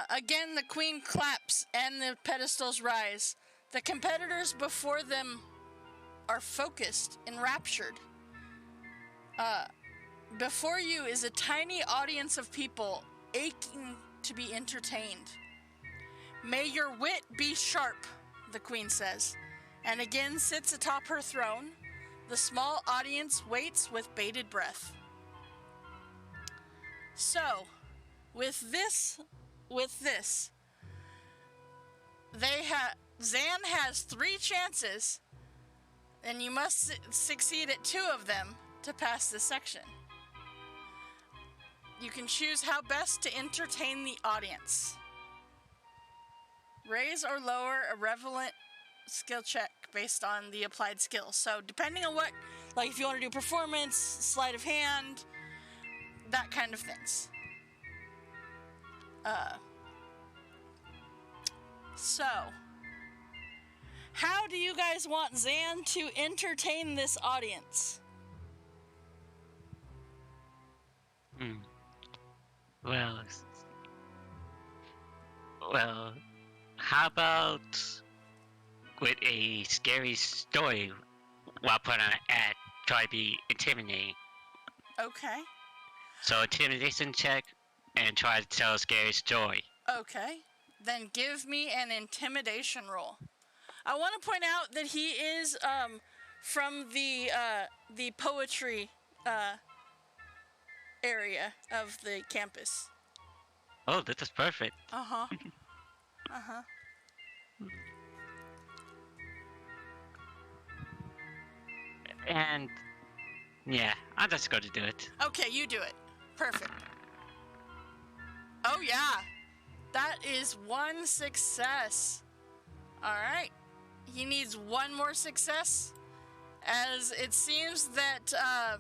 Again, the queen claps and the pedestals rise. The competitors before them are focused, enraptured. Before you is a tiny audience of people aching to be entertained. May your wit be sharp, the queen says, and again sits atop her throne. The small audience waits with bated breath. So, with this, Zan has 3 chances, and you must succeed at 2 of them to pass this section. You can choose how best to entertain the audience. Raise or lower a relevant skill check based on the applied skill. So depending on what, like if you want to do performance, sleight of hand, that kind of things. So, how do you guys want Zan to entertain this audience? Well, how about with a scary story while putting on an ad, try to be intimidating. Okay. So intimidation check and try to tell a scary story. Okay. Then give me an intimidation roll. I want to point out that he is from the poetry area of the campus. Oh, this is perfect. Uh-huh. Uh-huh. And yeah, I'm just going to do it. Okay, you do it. Perfect. Oh yeah. That is 1 success. All right. He needs 1 more success, as it seems that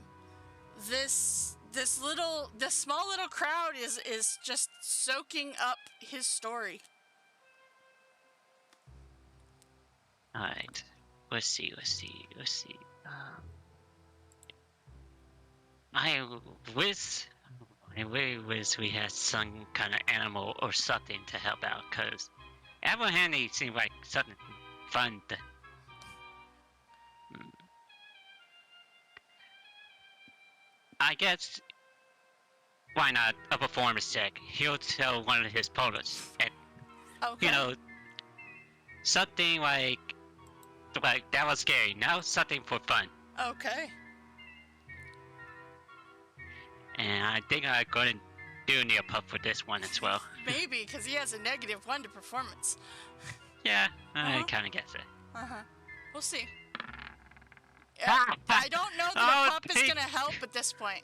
this small little crowd is just soaking up his story. All right. Let's see. I wish we had some kind of animal or something to help out, because animal handling seems like something fun. I guess, why not a performance check? He'll tell one of his poets, and Okay. Something like that was scary. Now something for fun. Okay. And I think I'm going to do need a pup for this one as well. Maybe, because he has a -1 to performance. Yeah, I kind of guess it. Uh-huh. We'll see. I don't know that a pup is going to help at this point.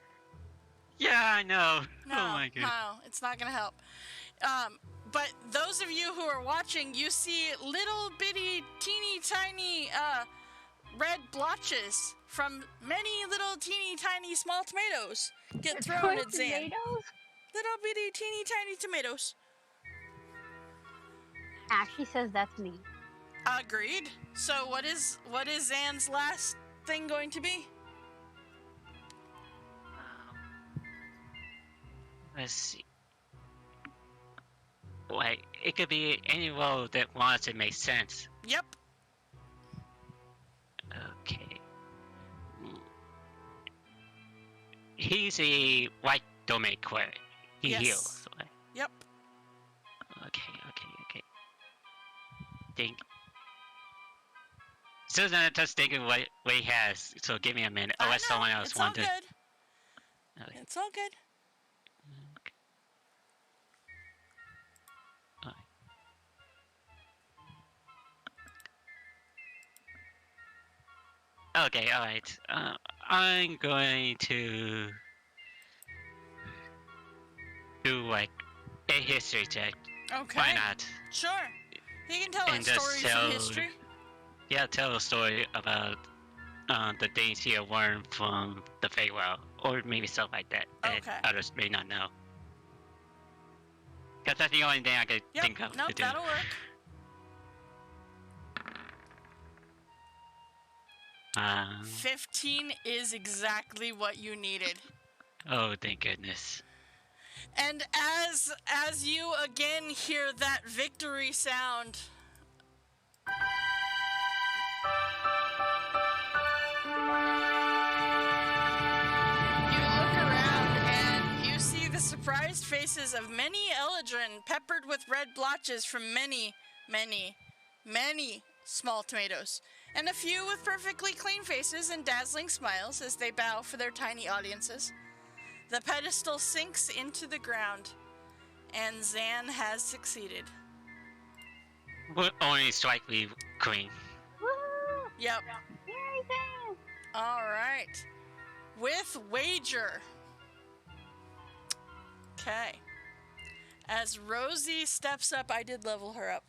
Yeah, I know. No, oh my god. No, it's not going to help. But those of you who are watching, you see little bitty, teeny tiny red blotches from many little teeny tiny small tomatoes get thrown at Zan. Tomatoes? Little bitty, teeny tiny tomatoes. Ashley says that's me. Agreed. So what is Zan's last thing going to be? Let's see. Wait, it could be any role that wants to make sense. Yep. Okay. He's a white domain cleric. He Yes. heals. Right? Yep. Okay. Think. Susan, I'm just thinking what he has, so give me a minute. I Unless know, someone else it's all wants to. good. Okay. It's all good. Okay, alright. I'm going to do like a history check. Okay. Why not? Sure. He can tell And us just stories tell- in history. Yeah, tell a story about the things he learned from the Feywild, or maybe stuff like that that Okay. others may not know. Because that's the only thing I could Yep. think of to Nope, do. that'll work. 15 is exactly what you needed. Oh, thank goodness. And as you again hear that victory sound, you look around and you see the surprised faces of many Eladrin peppered with red blotches from many, many, many small tomatoes, and a few with perfectly clean faces and dazzling smiles as they bow for their tiny audiences. The pedestal sinks into the ground, and Zan has succeeded. But only slightly clean. Woo! Yep. Yay, Zan! All right. With wager. Okay. As Rosie steps up, I did level her up.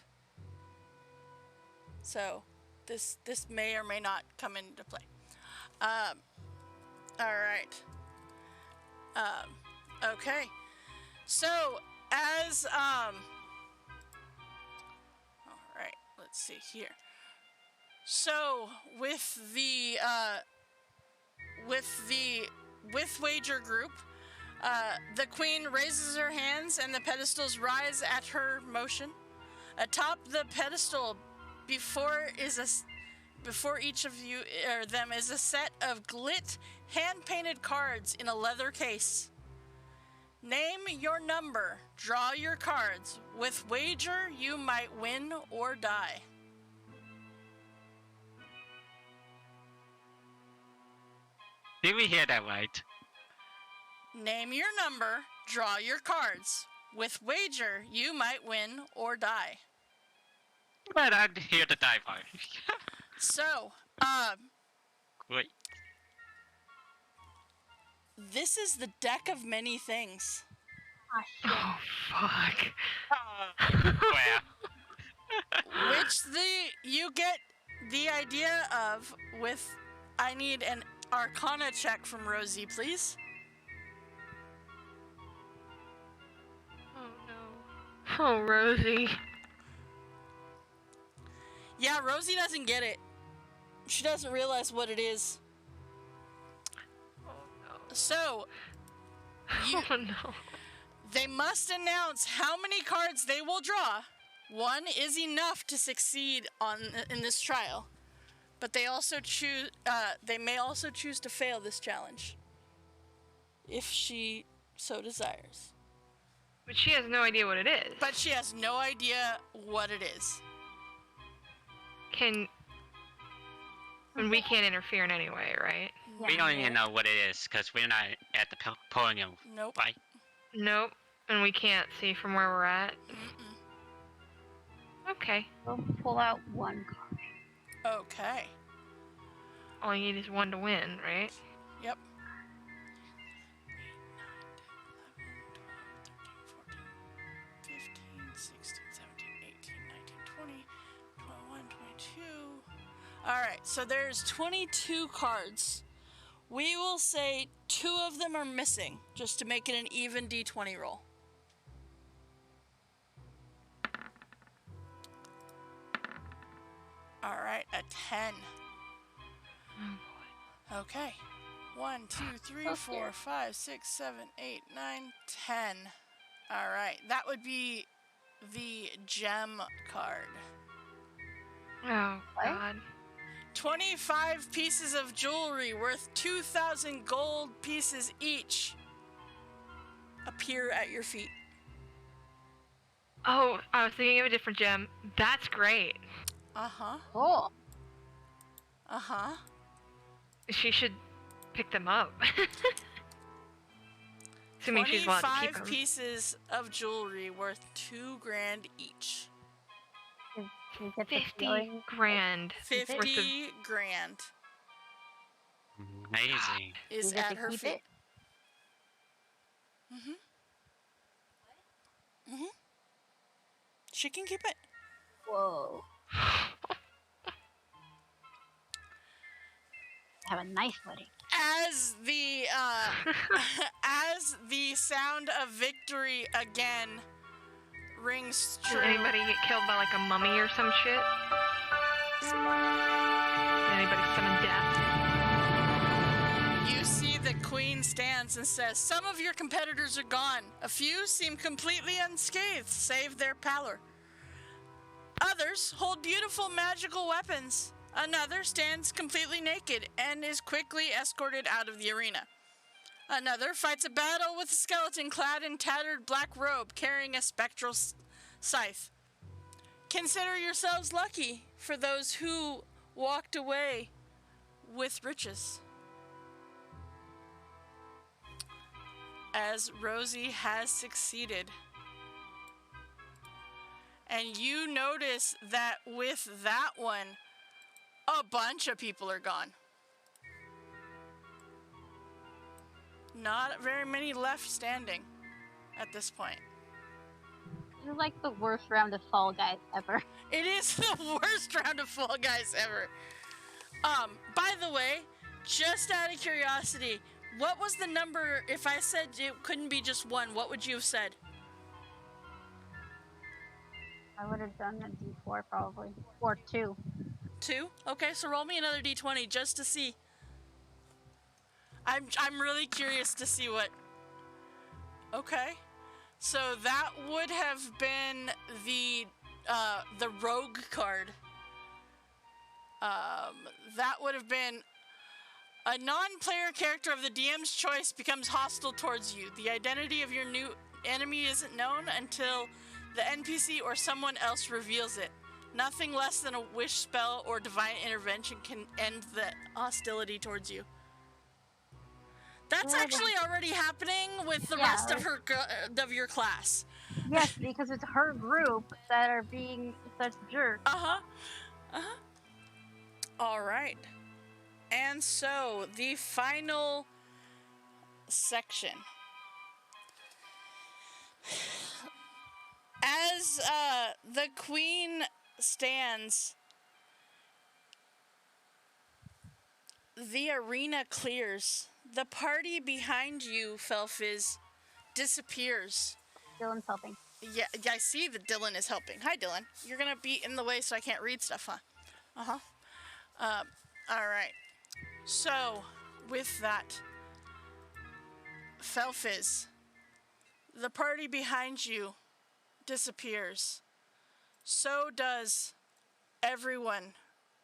So, this may or may not come into play. All right. Okay. So, as all right, let's see here. So, with wager group, the queen raises her hands and the pedestals rise at her motion. Atop the pedestal, before each of you or them is a set of glit hand-painted cards in a leather case. Name your number, draw your cards. With wager, you might win or die. Did we hear that right? Name your number, draw your cards. With wager, you might win or die. But I'd hear the die part. So, Great. this is the deck of many things. Ah, shit. Oh, fuck. Well, Which you get the idea of with, I need an Arcana check from Rosie, please. Oh, no. Oh, Rosie. Yeah, Rosie doesn't get it. She doesn't realize what it is. Oh, no. So, Oh, no. they must announce how many cards they will draw. One is enough to succeed in this trial, but they also choose. They may also choose to fail this challenge, if she so desires. But she has no idea what it is. But she has no idea what it is. And we can't interfere in any way, right? we don't even know what it is because we're not at the podium, Nope. right? Nope. And we can't see from where we're at. Mm-mm. Okay. We'll pull out one card. Okay. All you need is one to win, right? Yep. 8, 9, 10, 11, 12, 13, 14, 15, 16, 17, 18, 19, 20, 21, 22. Alright, so there's 22 cards. We will say 2 of them are missing, just to make it an even d20 roll. Alright, a 10. Oh, Okay. 1, 2, 3, 4, 5, 6, 7, 8, 9, 10. Alright, that would be the gem card. Oh, What? God. 25 pieces of jewelry worth 2,000 gold pieces each appear at your feet. Oh, I was thinking of a different gem. That's great. Uh-huh. Cool. Uh-huh. She should pick them up. Assuming she's allowed to keep 25 them. pieces of jewelry worth 2 grand each. Is it the 50 feeling? grand. 50 worth of- grand Amazing. is You get at to her keep feet. it? Mm-hmm. She can keep it. Whoa. Have a nice wedding. As the as the sound of victory again rings Did true. anybody get killed by like a mummy or some shit? Did anybody summon death? You see the queen stands and says, "Some of your competitors are gone. A few seem completely unscathed, save their pallor. Others hold beautiful magical weapons. Another stands completely naked and is quickly escorted out of the arena. Another fights a battle with a skeleton clad in tattered black robe carrying a spectral scythe. Consider yourselves lucky for those who walked away with riches." As Rosie has succeeded. And you notice that with that one, a bunch of people are gone. Not very many left standing at this point. This is like the worst round of Fall Guys ever. It is the worst round of Fall Guys ever. By the way, just out of curiosity, what was the number? If I said it couldn't be just one, what would you have said? I would have done a D4 probably. Or 2. 2? Okay, so roll me another d20 just to see. I'm really curious to see what. Okay, so that would have been the rogue card. That would have been a non-player character of the DM's choice becomes hostile towards you. The identity of your new enemy isn't known until the NPC or someone else reveals it. Nothing less than a wish spell or divine intervention can end the hostility towards you. That's actually already happening with the rest of of your class. Yes, because it's her group that are being such jerks. All right. And so, the final section. As the queen stands, the arena clears. The party behind you, Felfiz, disappears. Dylan's helping. Yeah, I see that Dylan is helping. Hi, Dylan. You're gonna be in the way so I can't read stuff, huh? All right. So, with that, Felfiz, the party behind you disappears. So does everyone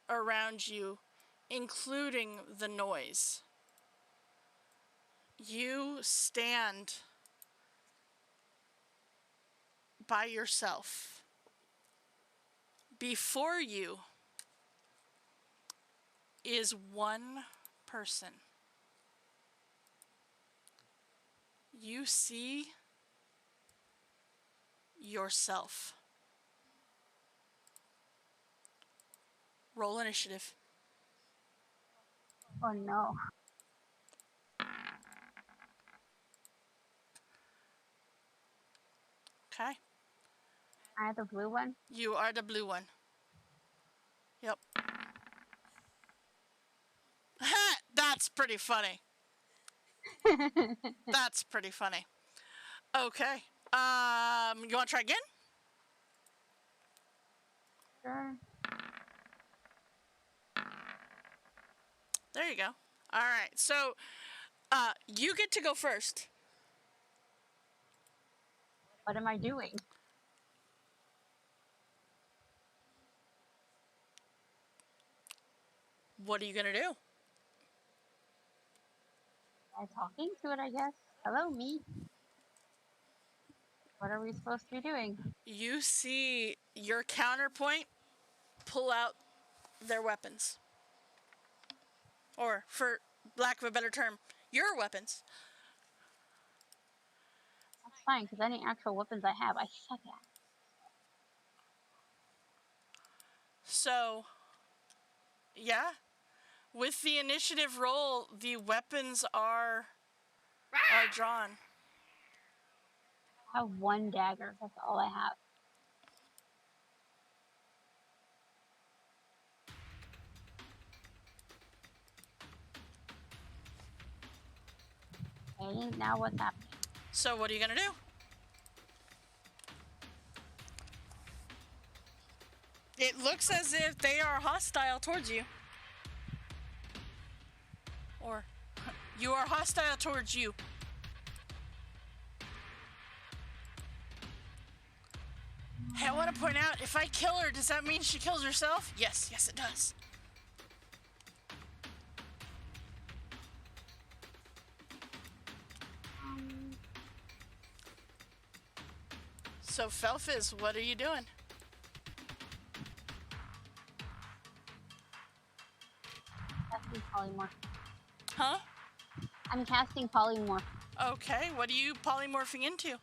around you, including the noise. You stand by yourself. Before you is one person. You see yourself. Roll initiative. Oh no. Okay. I have the blue one. You are the blue one. Yep. That's pretty funny. That's pretty funny. Okay. You want to try again? Sure. There you go. All right. So, you get to go first. What am I doing? What are you gonna do? I'm talking to it, I guess. Hello, me. What are we supposed to be doing? You see your counterpoint pull out their weapons. Or, for lack of a better term, your weapons. That's fine, because any actual weapons I have, I suck at. So, yeah. With the initiative roll, the weapons are drawn. I have one dagger. That's all I have. Okay, now what's happening? So what are you gonna do? It looks as if they are hostile towards you. Or you are hostile towards you. Hey, I want to point out, if I kill her, does that mean she kills herself? Yes, yes it does. So, Felfiz, what are you doing? Casting polymorph. Huh? I'm casting polymorph. Okay, what are you polymorphing into?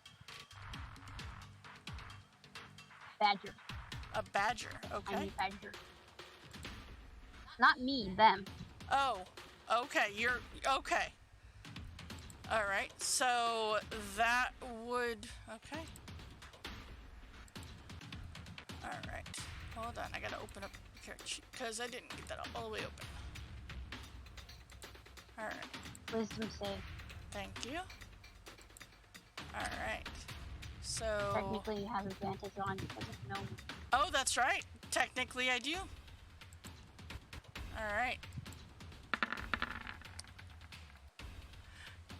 Badger. A badger, I okay. need badger. Not me, them. Oh, okay, you're, okay. Alright, so that would, okay. Alright, hold on, I gotta open up the character sheet, because I didn't get that all the way open. Alright, Wisdom save. thank you. Alright, so... Technically, you have advantage on because of no. Oh, that's right. Technically, I do. Alright.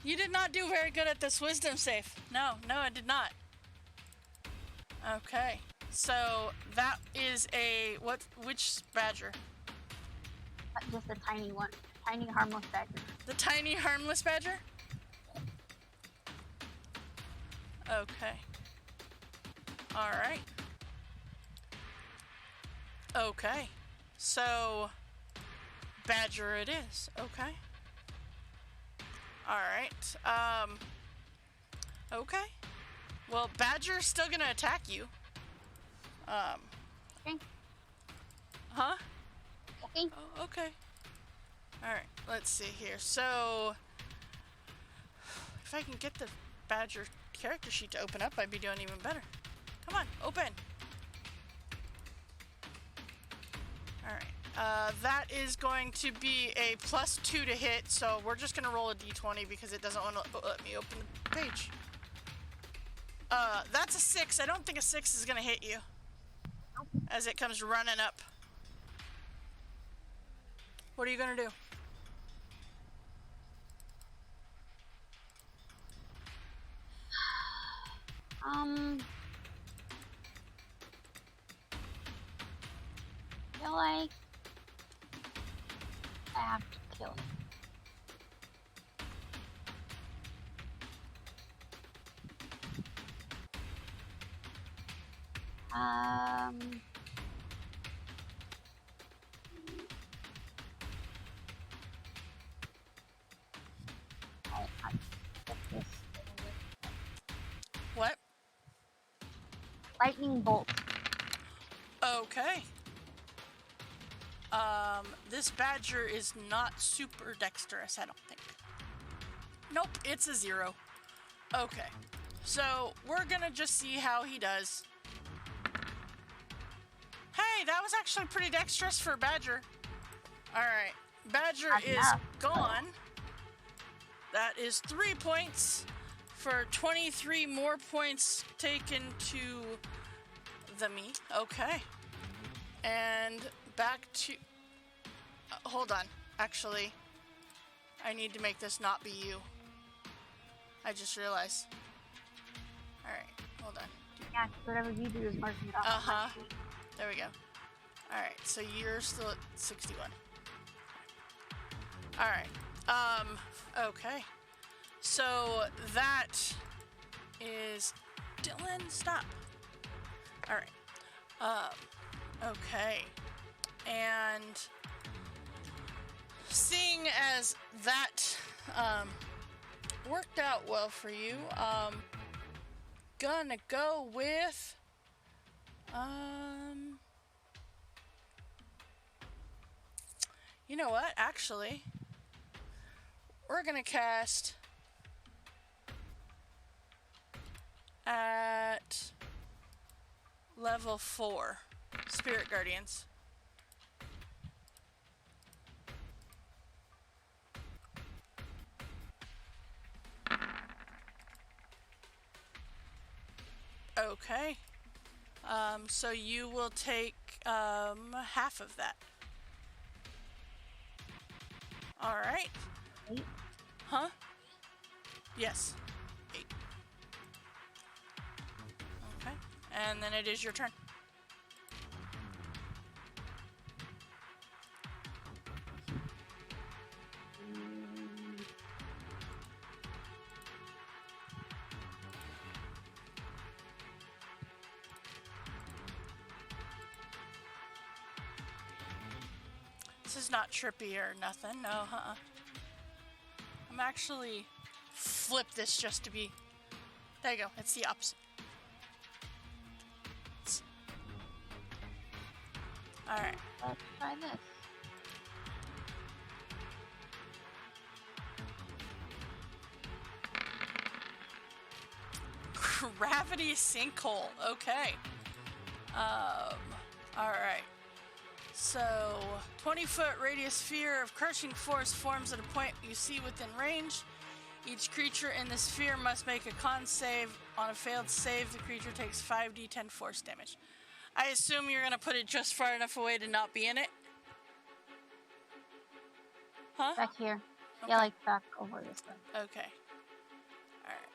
You did not do very good at this wisdom save. No, I did not. Okay. So, that is a... which badger? Just a tiny one. Tiny harmless badger. The tiny harmless badger? Okay. Alright. Okay. So, badger it is. Okay. Alright. Okay. Well, badger's still gonna attack you. Okay. Huh? Okay. Oh, okay. Alright, let's see here. So, if I can get the badger character sheet to open up, I'd be doing even better. Come on, open. Alright, that is going to be a +2 to hit, so we're just gonna roll a d20 because it doesn't want to let me open the page. That's a 6. I don't think a 6 is gonna hit you. As it comes running up. What are you gonna do? I feel like I have to kill him. I get this. What? Lightning bolt. Okay. This badger is not super dexterous, I don't think. Nope, it's a 0. Okay. So, we're gonna just see how he does. Hey, that was actually pretty dexterous for a badger. Alright. Badger is gone. That is 3 points for 23 more points taken to the me. Okay. And back to... hold on. Actually, I need to make this not be you. I just realized. Alright, hold on. Yeah, whatever you do is marked off. Uh-huh. There we go. Alright, so you're still at 61. Alright. Okay. So that is... Dylan, stop. Alright. Okay. And seeing as that worked out well for you, gonna go with you know what, actually we're gonna cast at level 4 Spirit Guardians. Okay. So you will take half of that. All right. 8. Huh? Yes. 8. Okay. And then it is your turn. This is not trippy or nothing. No, I'm actually flip this just to be. There you go. It's the opposite. All right. Let's try this. Gravity sinkhole. Okay. All right. So, 20-foot radius sphere of crushing force forms at a point you see within range. Each creature in the sphere must make a con save. On a failed save, the creature takes 5d10 force damage. I assume you're gonna put it just far enough away to not be in it? Huh? Back here. Okay. Yeah, like back over this way. Okay. Alright.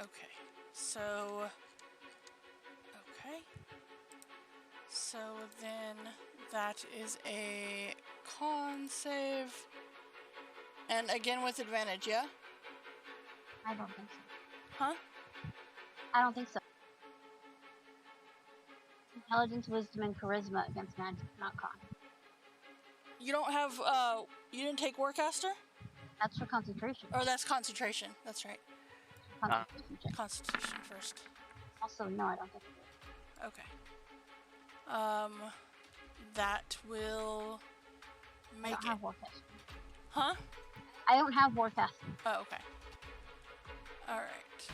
Okay. So... Okay. So then that is a con save. And again with advantage, yeah? I don't think so. Huh? I don't think so. Intelligence, wisdom, and charisma against magic, not con. You don't have, you didn't take Warcaster? That's for concentration. Oh, that's concentration. That's right. Concentration check. Constitution first. Also, no, I don't think so. Okay. That will I make don't it. have Warcaster. Huh? I don't have Warcaster. Oh, okay. Alright.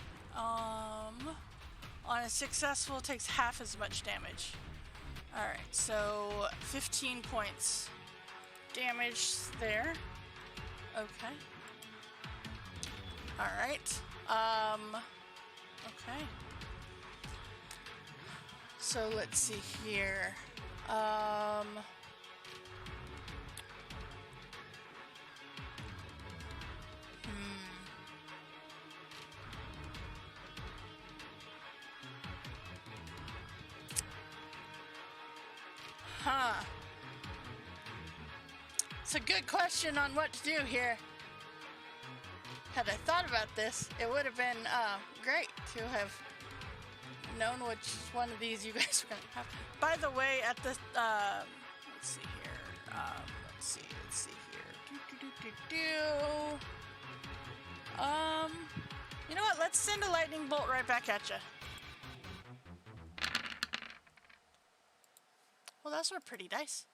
On a successful, takes half as much damage. Alright, so 15 points damage there. Okay. Alright. Okay. So let's see here. Huh. It's a good question on what to do here. Had I thought about this, it would have been great to have known which one of these you guys were going to have. By the way, at the, let's see here. Let's see here. You know what? Let's send a lightning bolt right back at you. Well, those were pretty dice.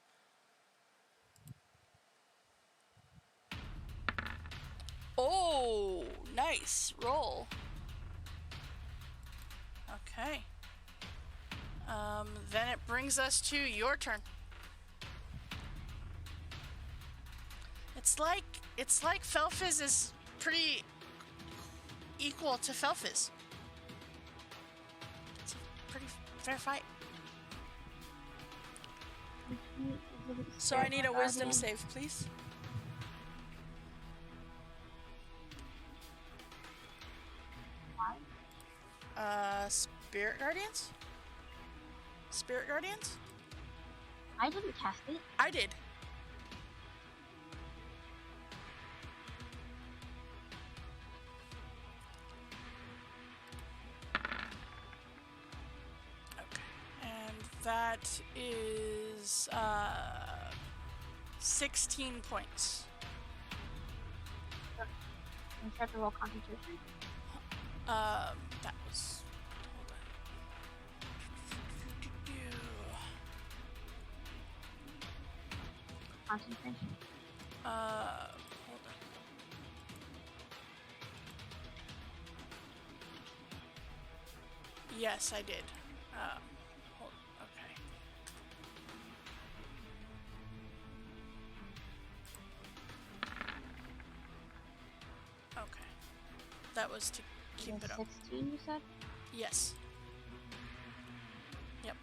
Oh, nice roll. Okay. Then it brings us to your turn. It's like Felfiz is pretty equal to Felfiz. It's a pretty fair fight. So I need a wisdom save, please. Spirit Guardians? Spirit Guardians? I didn't cast it. I did. Okay. And that is 16 points. You start to roll concentration. That was. Concentration. Hold on. Yes, I did. Okay. Okay. That was to keep it up. 16, you said? Yes. Yep.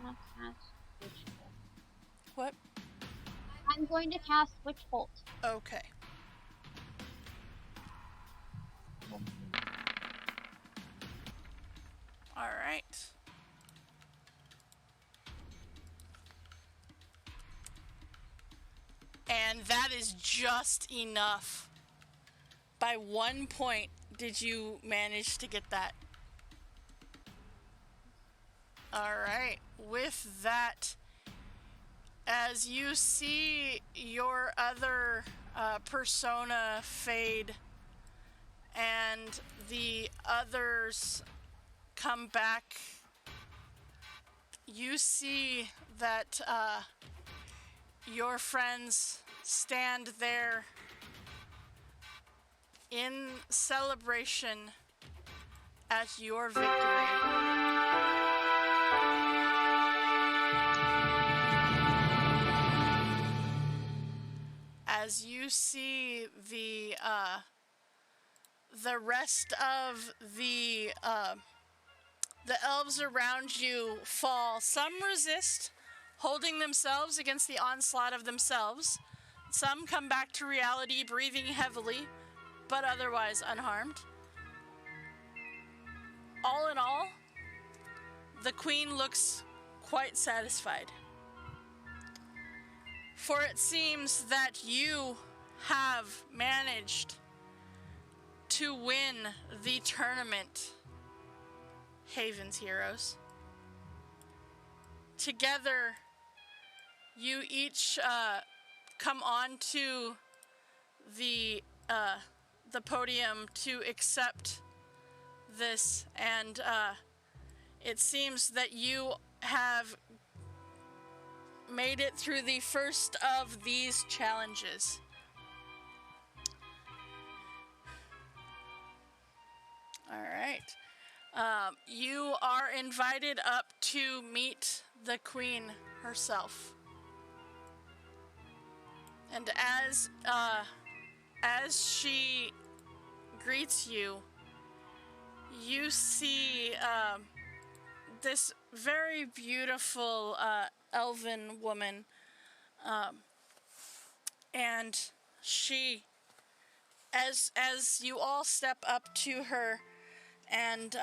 I'm gonna cast Witch Bolt. What? I'm going to cast Witch Bolt. Okay. All right. And that is just enough. By 1 point, did you manage to get that? All right. With that, as you see your other persona fade and the others come back, you see that your friends stand there in celebration at your victory. As you see the rest of the elves around you fall, some resist, holding themselves against the onslaught of themselves. Some come back to reality, breathing heavily, but otherwise unharmed. All in all, the queen looks quite satisfied. For it seems that you have managed to win the tournament, Haven's Heroes. Together, you each come onto the podium to accept this, and it seems that you have made it through the first of these challenges. All right. You are invited up to meet the queen herself. And as she greets you, you see this very beautiful elven woman, and she, as you all step up to her, and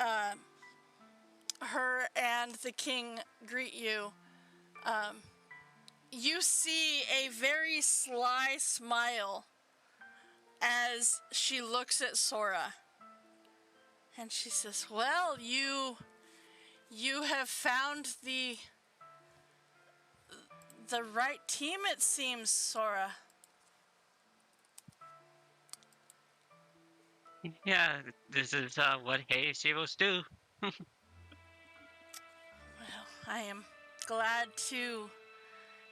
her and the king greet you, you see a very sly smile as she looks at Sora, and she says, "Well, you have found the right team, it seems, Sora." Yeah, this is what Hayes Heroes do. Well, I am glad to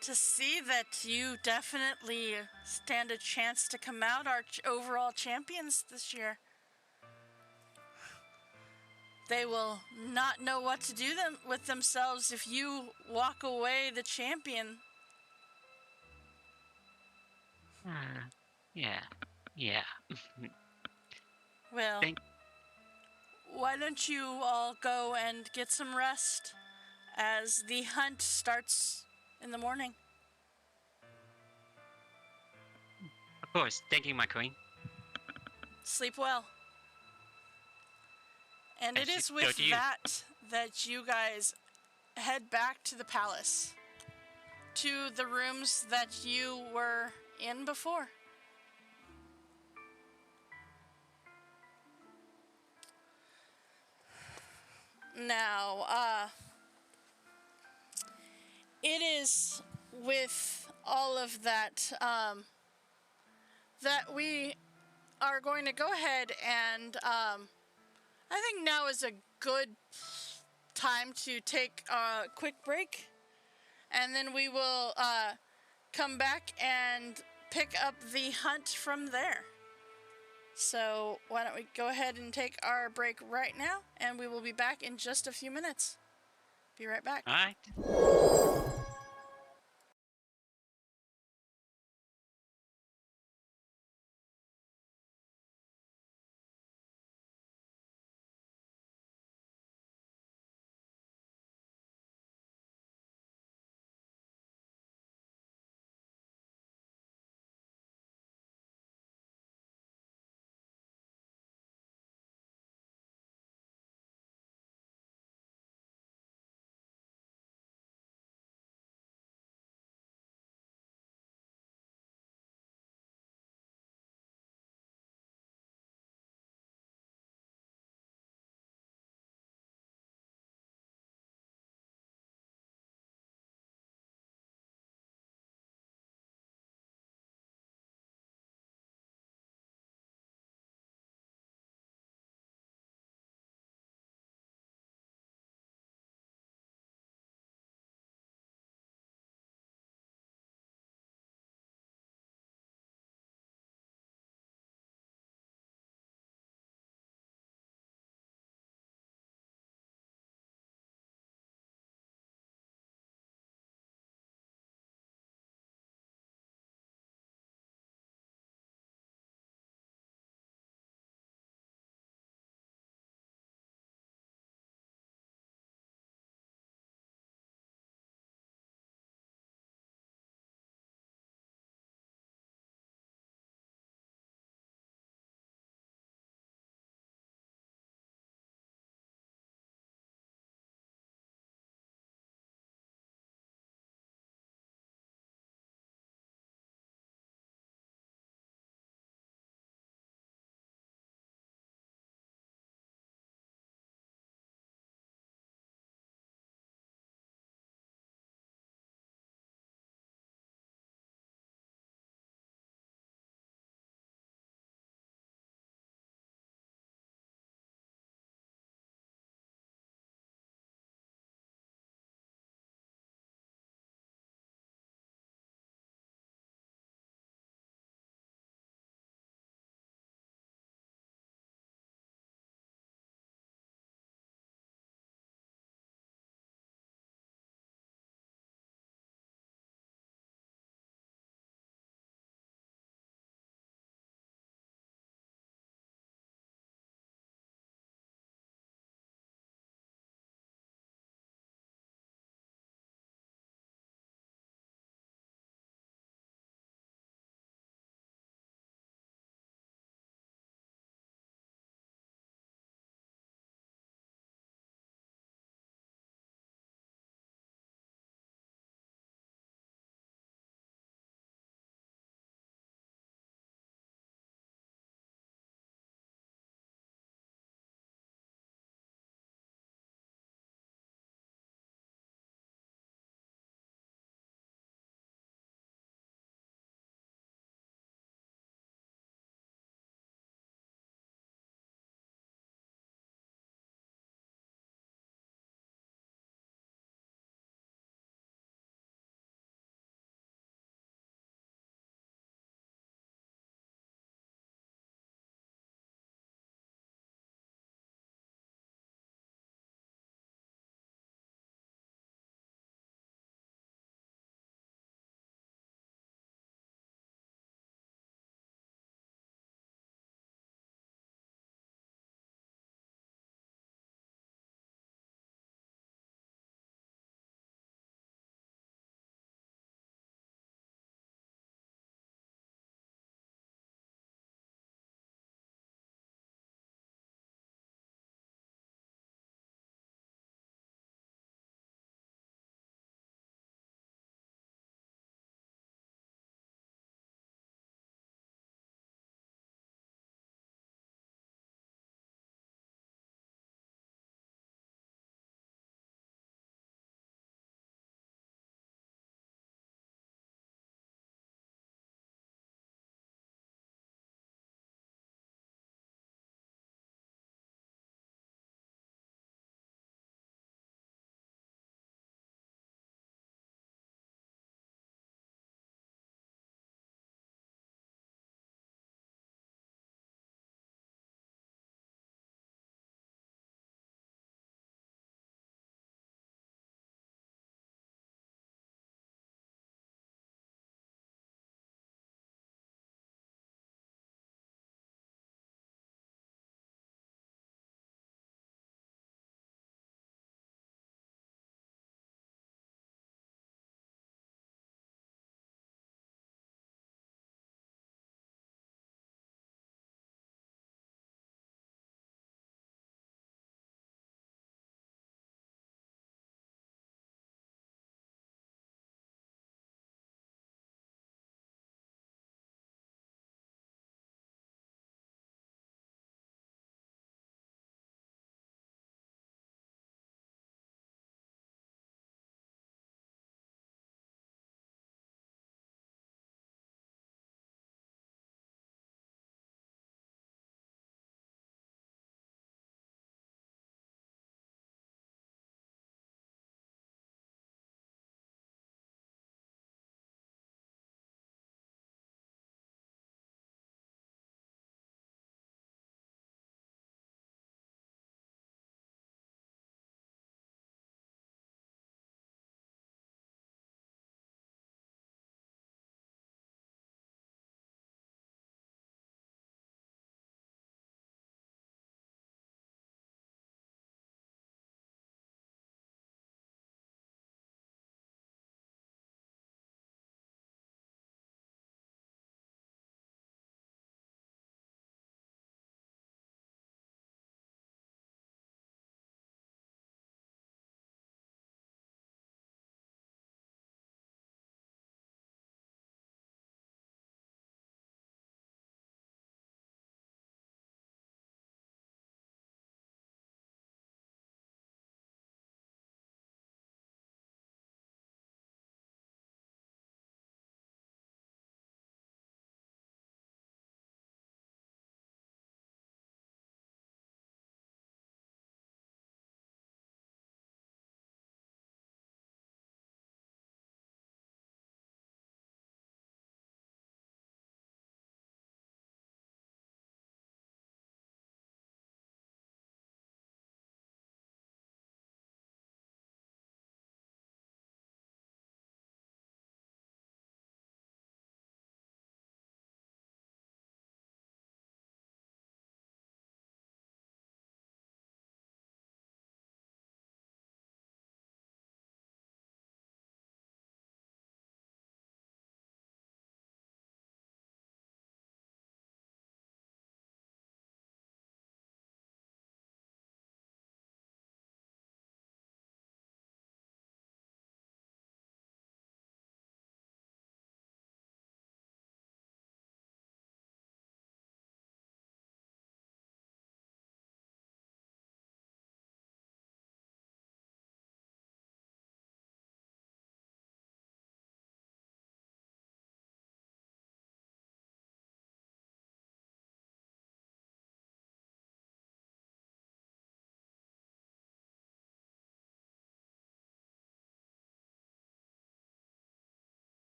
see that you definitely stand a chance to come out our overall champions this year. They will not know what to do with themselves if you walk away the champion. Yeah. Well, why don't you all go and get some rest as the hunt starts in the morning? Of course, thank you, my queen. Sleep well. And it is with that you guys head back to the palace, to the rooms that you were in before. Now, it is with all of that that we are going to go ahead and I think now is a good time to take a quick break, and then we will come back and pick up the hunt from there. So why don't we go ahead and take our break right now, and we will be back in just a few minutes. Be right back. All right.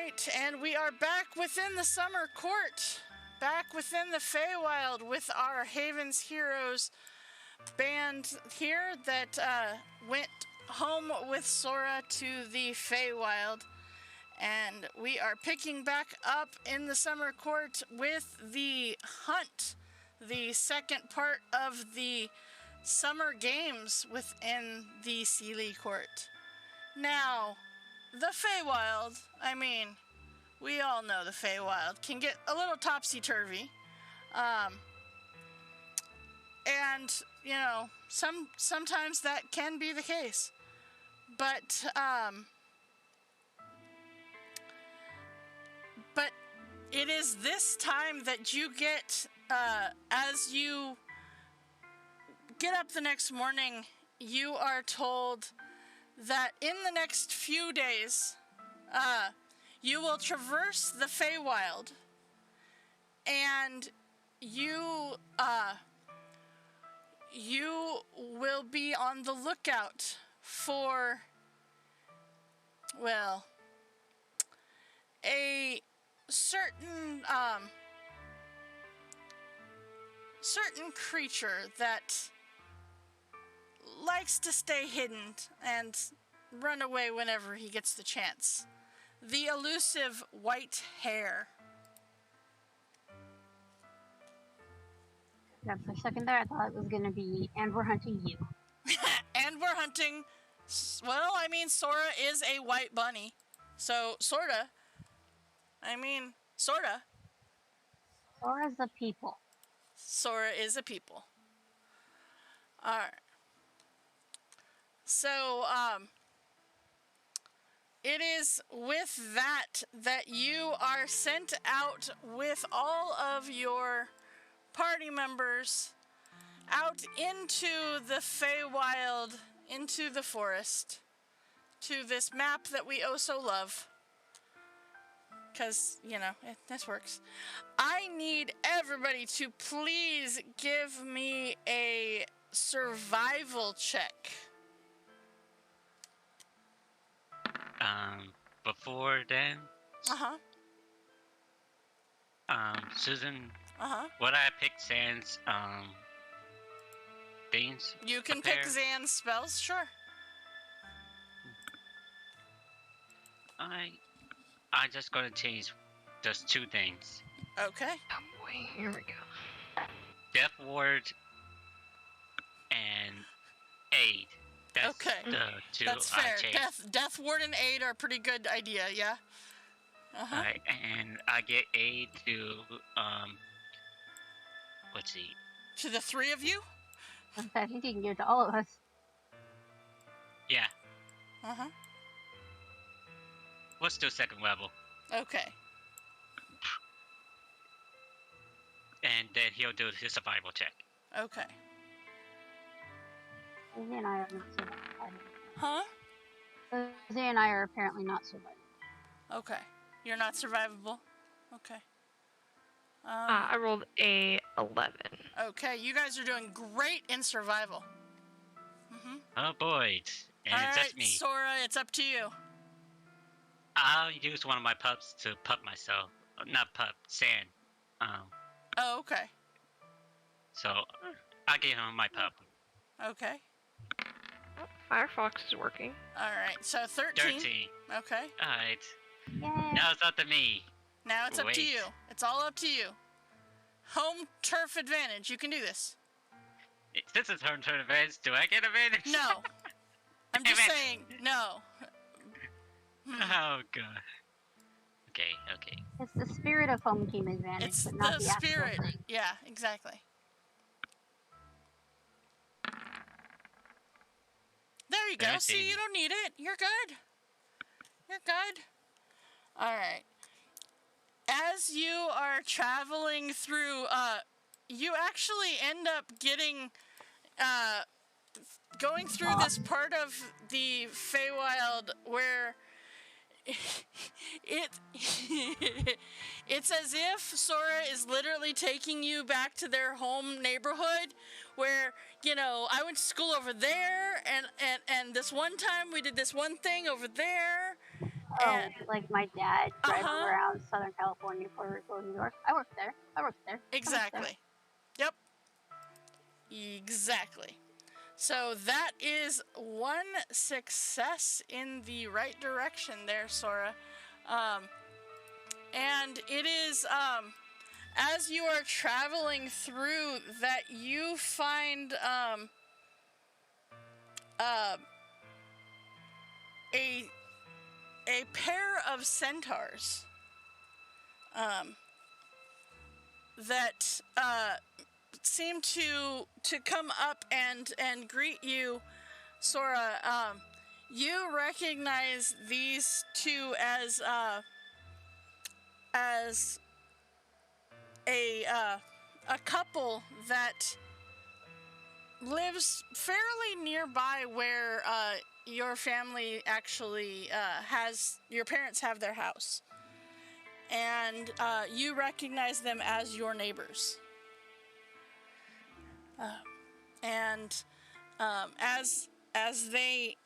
right, and we are back within the summer court, back within the Feywild with our Haven's Heroes band here that went home with Sora to the Feywild. And we are picking back up in the summer court with the hunt, the second part of the summer games within the Sealy court. Now, the Feywild, I mean, we all know the Feywild can get a little topsy-turvy. And, you know, sometimes that can be the case. But it is this time that you get, as you get up the next morning, you are told that in the next few days, you will traverse the Feywild, and you will be on the lookout for, well, a certain creature that likes to stay hidden and run away whenever he gets the chance. The elusive white hare. Yeah, for a second there, I thought it was going to be, and we're hunting you. And we're hunting, well, I mean, Sora is a white bunny. So, sorta. I mean, sorta. Sora's the people. Sora is a people. Alright. So, it is with that you are sent out with all of your party members out into the Feywild, into the forest, to this map that we oh so love. Because, you know, this works. I need everybody to please give me a survival check. Before then, Uh-huh. Susan, Uh-huh. would I pick Sans, things? You can up pick there? Zan's spells, sure. I just gonna change just two things. Okay. Oh boy, here we go. Death Ward and Aid. That's Okay. the two That's I fair. changed. Death Ward and Aid are a pretty good idea, yeah? Uh-huh. Alright, and I get Aid to, let's see. To the three of you? I think you can give it to all of us. Yeah, Uh-huh. let's do second level. Okay. And then he'll do his survival check. Okay. Susie and I are not surviving. Huh? Susie and I are apparently not surviving. Okay. You're not survivable? Okay. I rolled a 11. Okay, you guys are doing great in survival. Mm-hmm. Oh boy, and All it's right, just me. Sora, it's up to you. I'll use one of my pups to pup myself. Not pup, Sand. Oh, okay. So I'll give him my pup. Okay. Oh, Firefox is working. All right, so 13. 13. Okay. Alright. Yay! Now it's up to me. Now it's up to Wait. you. It's all up to you. Home turf advantage. You can do this. This is turn advantage. Do I get advantage? No. I'm just Damn it. saying, no. Oh god. Okay. It's the spirit of home team advantage, It's but not the the actual spirit. thing. Yeah, exactly. There you go. There's See, the- you don't need it. You're good. You're good. All right. As you are traveling through, you actually end up getting, going through this part of the Feywild where it's as if Sora is literally taking you back to their home neighborhood where, you know, I went to school over there and this one time we did this one thing over there Oh, And like my dad driving Uh-huh. around Southern California, Puerto Rico, New York. I worked there. exactly. Yep. Exactly. So that is one success in the right direction there, Sora. And it is as you are traveling through that you find a pair of centaurs that seem to come up and greet you, Sora. You recognize these two as a couple that lives fairly nearby where your family actually your parents have their house, and you recognize them as your neighbors. And as they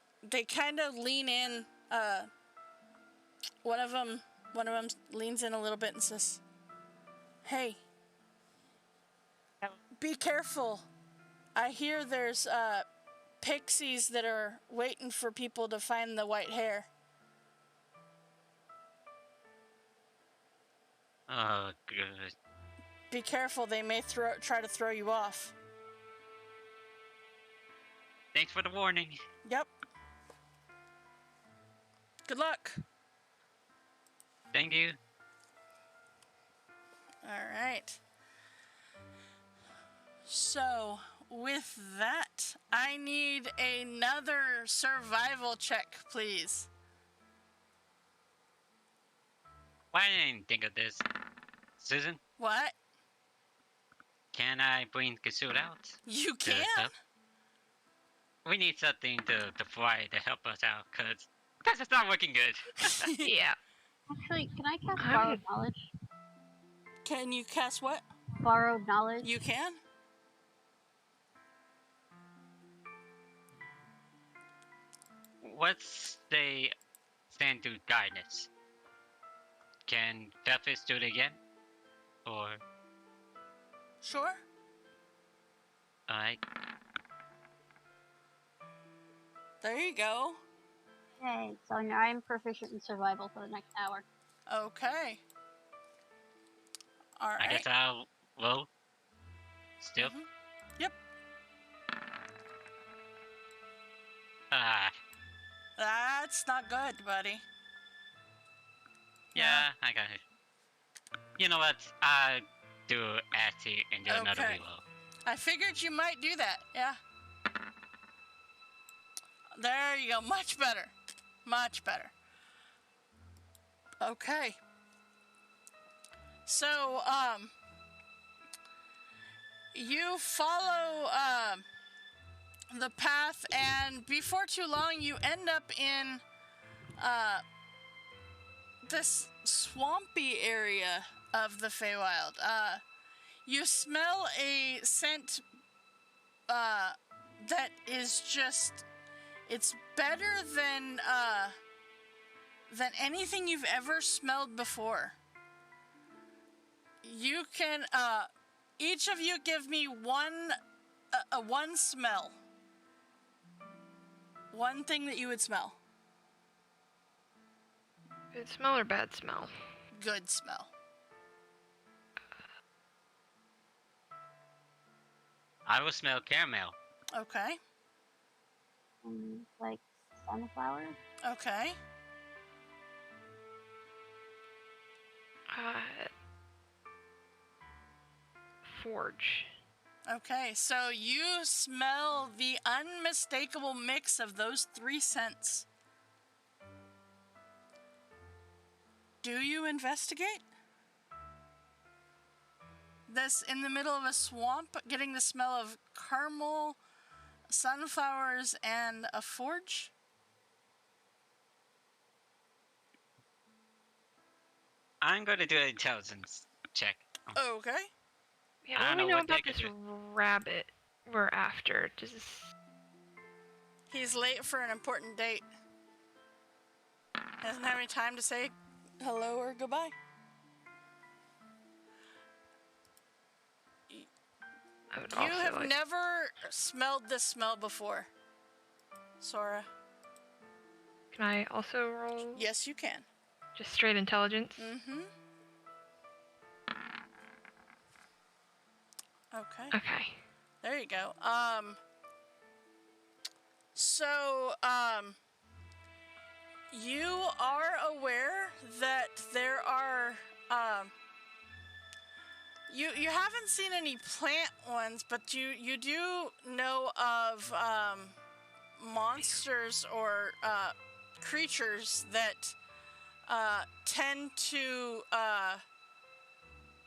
kind of lean in, one of them leans in a little bit and says, "Hey, be careful. I hear there's pixies that are waiting for people to find the white hair." Oh, good. Be careful, they may try to throw you off. Thanks for the warning. Yep. Good luck. Thank you. Alright. So, with that, I need another survival check, please. Why didn't I think of this? Susan, What? can I bring Kasut out? You to can? stuff? We need something to fly to help us out, because it's not working good. Yeah. Actually, can I cast I'm- borrowed knowledge? Can you cast what? Borrowed knowledge. You can? What's the stand to guidance? Can Felfis do it again? Or, Sure. alright. There you go. Okay, so now I'm proficient in survival for the next hour. Okay. Alright. I guess I'll roll. Still? Mhm. Yep. Ah, That's not good, buddy. yeah, I got it. You know what? I'll do Asti and do another Okay. reload. I figured you might do that, yeah. There you go. Much better. Much better. Okay. So, you follow the path, and before too long, you end up in this swampy area of the Feywild. You smell a scent that is just, it's better than anything you've ever smelled before. You can each of you give me one smell. One thing that you would smell. Good smell or bad smell? Good smell. I will smell caramel. Okay. Like sunflowers. Okay. Forge. Okay, so you smell the unmistakable mix of those three scents. Do you investigate? This in the middle of a swamp, getting the smell of caramel, sunflowers, and a forge? I'm going to do an intelligence check. Okay. Yeah, I what don't do we know know what they about could this do. rabbit we're after? Does He's late for an important date. Doesn't have any time to say hello or goodbye. I would You also have like. never smelled this smell before, Sora. Can I also roll Yes, you can. just straight intelligence? Mm-hmm. Okay. Okay. There you go. So, you are aware that there are, you haven't seen any plant ones, but you do know of, monsters or, creatures that, tend to,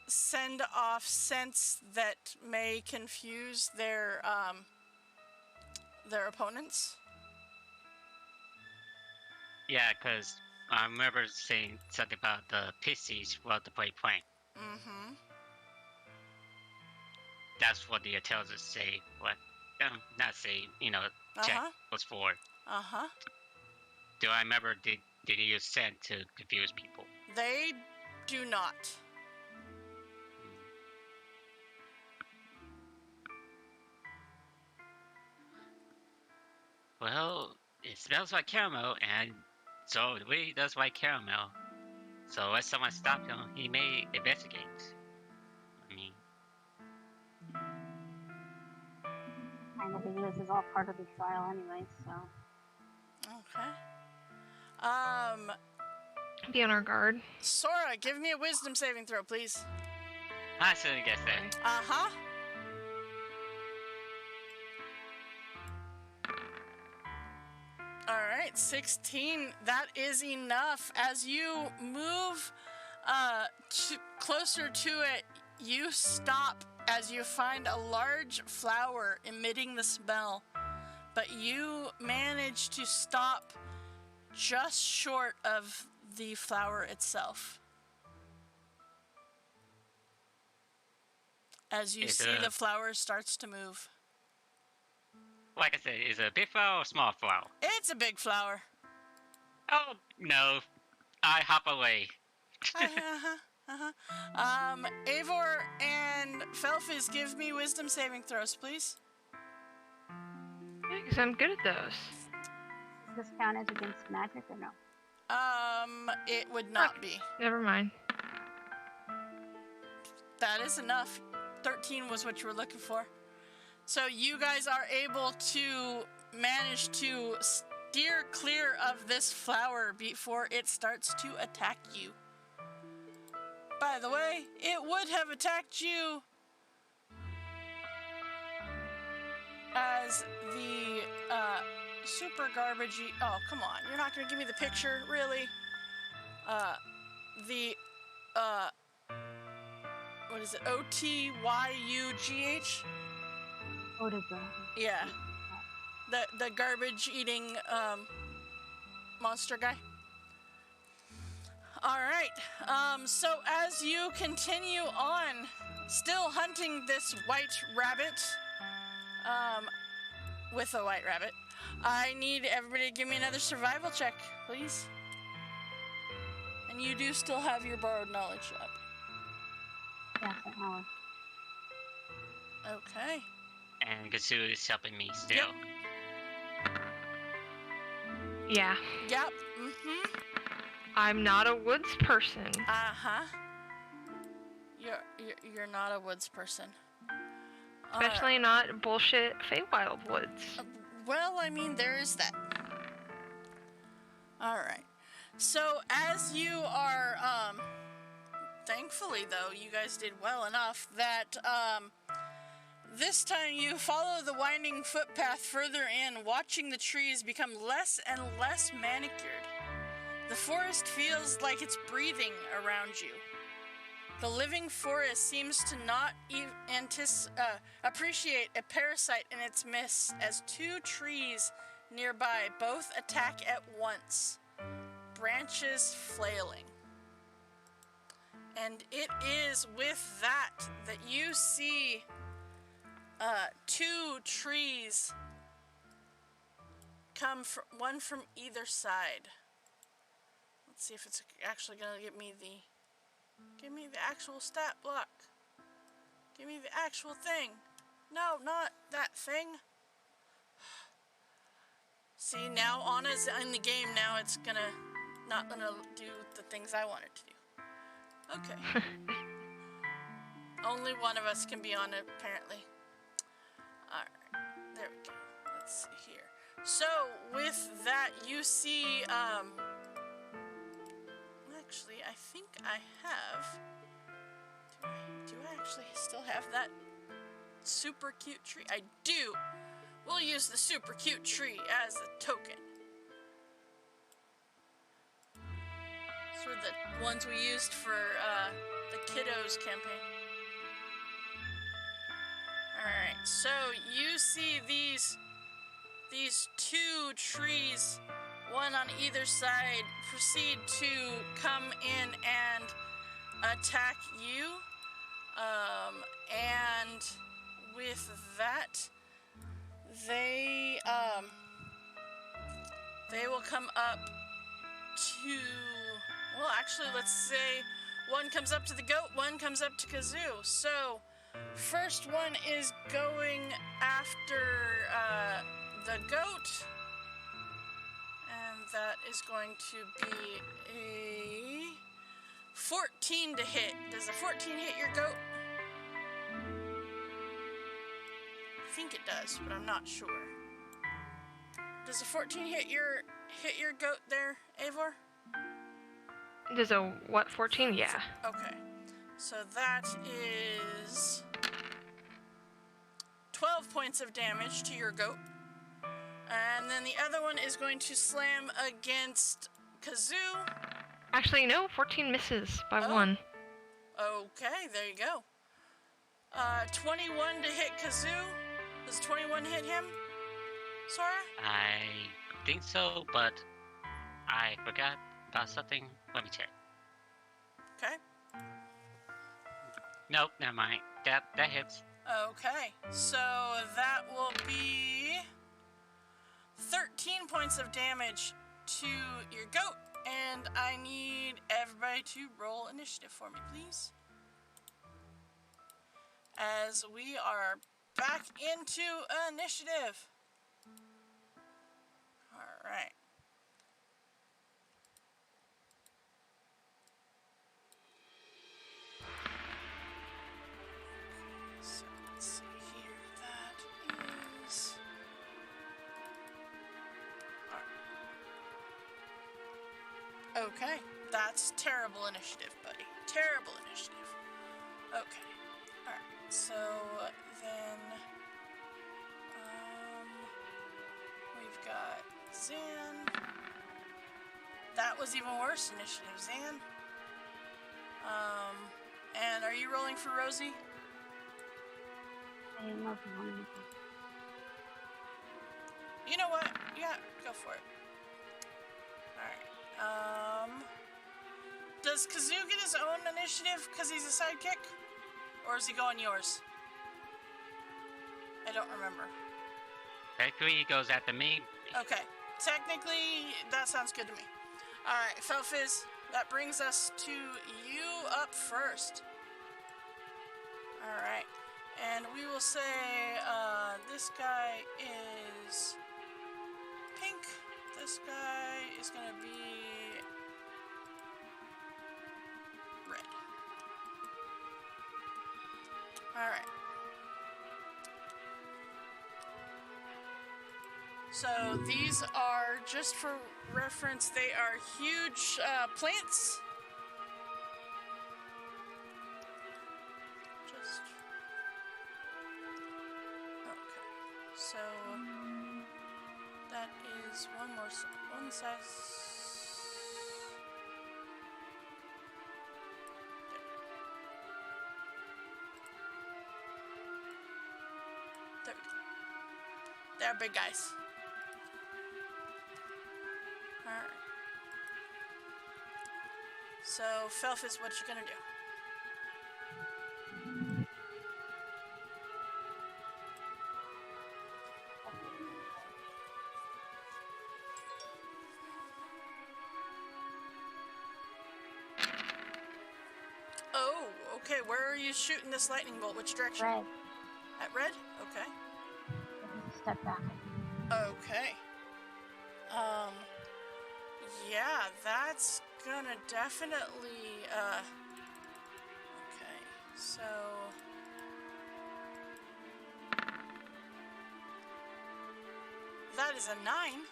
send off scents that may confuse their opponents. Yeah, because I remember saying something about the pixies while to play prank. Mm-hmm. That's what the intelligence say. What? Not say. Check Uh-huh. was for. Uh-huh. Do I remember did he use scent to confuse people? They do not. Well, it smells like caramel, and so it really does like caramel. So let someone stop him. He may investigate. I mean, Kind of, because this is all part of the trial anyway, so. Okay. Be on our guard. Sora, give me a wisdom saving throw, please. I shouldn't guess that. Okay. Uh-huh. All right, 16. That is enough. As you move closer to it, you stop as you find a large flower emitting the smell. But you manage to stop just short of the flower itself. As you see the flower starts to move. Like I said, is it a big flower or small flower? It's a big flower. Oh no, I hop away. Eivor and Felfiz, give me wisdom saving throws, please. Yeah, because I'm good at those. Does this count as against magic or no? It would not be. Never mind. That is enough. 13 was what you were looking for. So you guys are able to manage to steer clear of this flower before it starts to attack you. By the way, it would have attacked you as the super garbagey. Oh, come on. You're not going to give me the picture, really? What is it? Otyugh? Otyugh. Yeah. The garbage eating monster guy. All right. So as you continue on, still hunting this white rabbit, with a white rabbit, I need everybody to give me another survival check, please. And you do still have your borrowed knowledge up. Yes, an hour. Okay. And Gazoo is helping me still. Yeah. Yep. Mm-hmm. I'm not a woods person. Uh-huh. You're not a woods person. Especially not bullshit Feywild woods. Well, I mean, there is that. All right. So as you are, thankfully though, you guys did well enough that, this time you follow the winding footpath further in, watching the trees become less and less manicured. The forest feels like it's breathing around you. The living forest seems to not appreciate a parasite in its midst as two trees nearby both attack at once, branches flailing. And it is with that you see two trees come from one from either side. Let's see if it's actually gonna give me the actual stat block. Give me the actual thing. No, not that thing. See, now Anna's in the game. Now it's not gonna do the things I want it to do. Okay. Only one of us can be on it, apparently. Alright, there we go. Let's see here. So, with that, you see, actually, I think I have... Do I actually still have that super cute tree? I do! We'll use the super cute tree as a token. These were the ones we used for, the kiddos campaign. Alright, so you see these two trees, one on either side, proceed to come in and attack you. And with that, they will come up to, well, actually, let's say one comes up to the goat, one comes up to Kazoo. So, first one is going after the goat, and that is going to be a 14 to hit. Does a 14 hit your goat? I think it does, but I'm not sure. Does a 14 hit your goat there, Eivor? Does a what, 14? Yeah. Okay. So that is 12 points of damage to your goat. And then the other one is going to slam against Kazoo. Actually, no, 14 misses by 1. Okay, there you go. 21 to hit Kazoo. Does 21 hit him, Sora? I think so, but I forgot about something. Let me check. Okay. Nope, never mind. That hits. Okay, so that will be 13 points of damage to your goat, and I need everybody to roll initiative for me, please. As we are back into initiative. All right. So let's see here. That is... All right. Okay. That's terrible initiative, buddy. Terrible initiative. Okay. Alright. So then... we've got Zan. That was even worse initiative, Zan. And are you rolling for Rosie? I love one. You know what? Yeah, go for it. Alright. Does Kazoo get his own initiative because he's a sidekick? Or is he going yours? I don't remember. Technically, he goes after me. Okay. Technically, that sounds good to me. Alright, Felfiz, that brings us to you up first. Alright. And we will say, this guy is pink. This guy is going to be red. Alright. So these are, just for reference, they are huge plants. Just... Okay. So that is one size... There we go. They're big guys. Alright. So, Felfiz, what you gonna do? Okay, where are you shooting this lightning bolt? Which direction? Red. At red? Okay. Just step back. Okay. Yeah, that's gonna definitely, okay, so... That is a 9.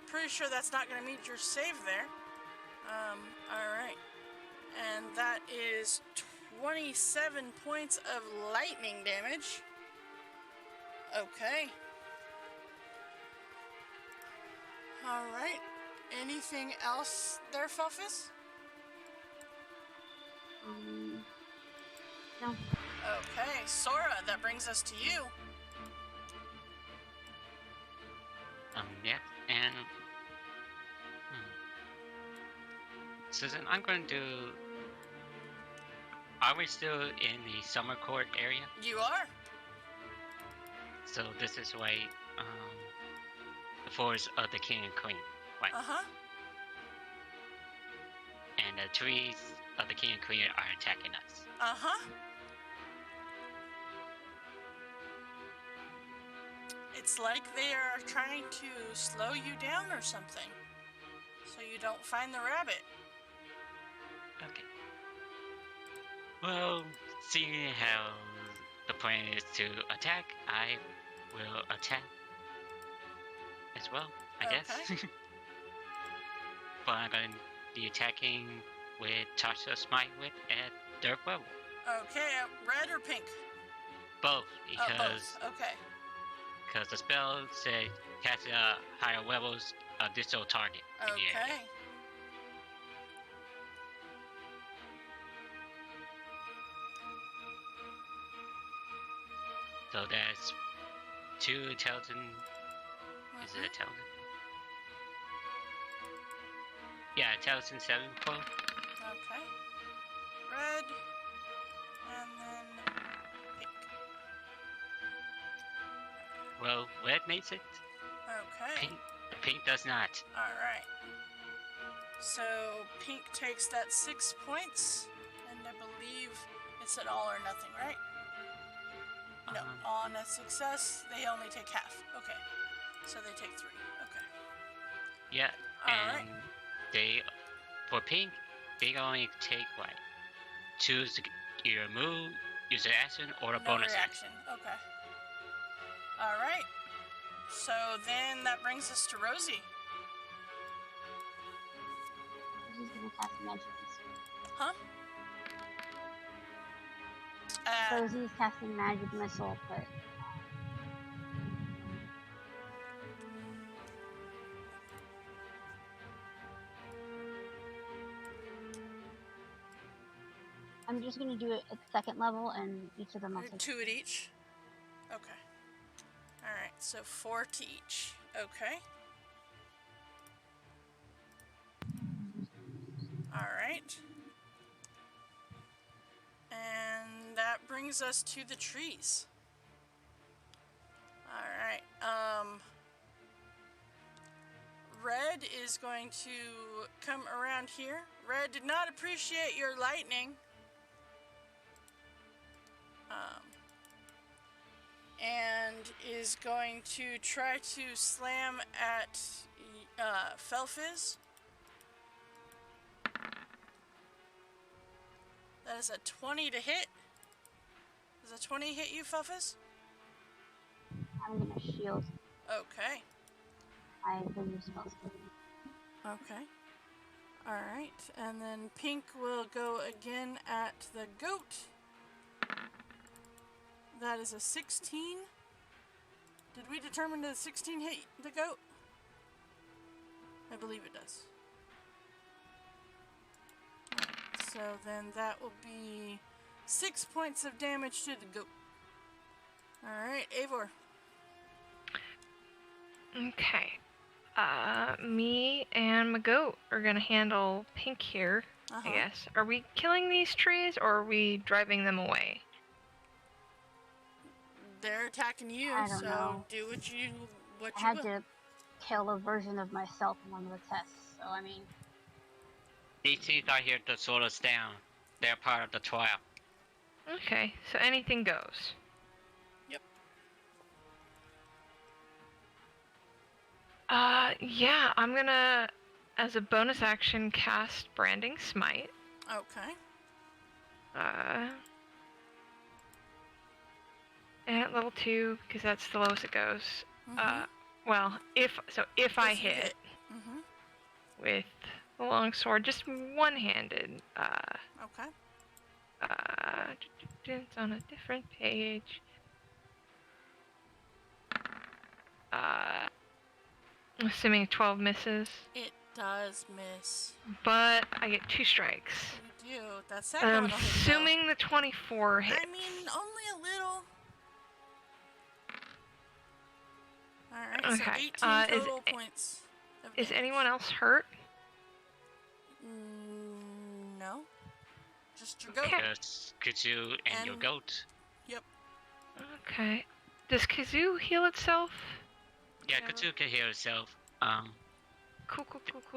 Pretty sure that's not gonna meet your save there. Alright. And that is 27 points of lightning damage. Okay. Alright. Anything else there, Fuffus? No. Okay, Sora, that brings us to you. Yeah, and Susan, I'm going to do. Are we still in the summer court area? You are. So this is why the forest of the king and queen, right? Uh-huh. And the trees of the king and queen are attacking us. Uh-huh. It's like they are trying to slow you down or something, so you don't find the rabbit. Okay. Well, seeing how the plan is to attack, I will attack as well, I guess. But I'm going to be attacking with Tasha Smite with at third level. Okay, red or pink? Both, because both. Okay. Because the spell says cast higher levels of this old target in the area. Okay. So that's 2 intelligent. Is it intelligent? Yeah, intelligent 7 12. Okay. Red. And then pink. Well, red makes it. Okay. Pink does not. Alright. So pink takes that 6 points, and I believe it's an all or nothing, right? No, on a success, they only take half. Okay. So they take 3. Okay. Yeah, All and they, for pink, they only take what? Choose to either move, use an action, or a No bonus reaction. Okay. All right. So then that brings us to Rosie. She's gonna cast magic missile. Huh? Rosie's casting magic missile, but I'm just gonna do it at second level, and each of them will take 2 at each? Okay. Alright, so 4 to each. Okay. Alright. And that brings us to the trees. Alright, Red is going to come around here. Red did not appreciate your lightning. And is going to try to slam at Felfiz. That is a 20 to hit. Does a 20 hit you, Felfiz? I'm gonna shield Okay. my blue spells. Okay. Alright, and then Pink will go again at the goat. That is a 16. Did we determine that 16 hit the goat? I believe it does. So then that will be 6 points of damage to the goat. Alright, Eivor. Okay. Me and my goat are gonna handle Pink here, I guess. Are we killing these trees or are we driving them away? They're attacking you, I don't so know. do what you I had will. to kill a version of myself in one of the tests, so I mean, These trees are here to slow us down. They're part of the trial. Okay, so anything goes. Yep. Yeah, I'm gonna, as a bonus action, cast Branding Smite. Okay. And at level 2, because that's the lowest it goes. Mm-hmm. Well, if I If you hit Mm-hmm. with the longsword, just one-handed. Okay. It's on a different page. Assuming 12 misses, It does miss. but I get 2 strikes. You do. That second And I'm one will hit, assuming the 24 though. hits. I mean, only a little. Alright, so Okay, 18 total points of is damage. anyone else hurt? No. Just your goat. Okay. Just Kazoo and your And- goat. Yep. Okay. Does Kazoo heal itself? Yeah, Never- Kazoo can heal herself.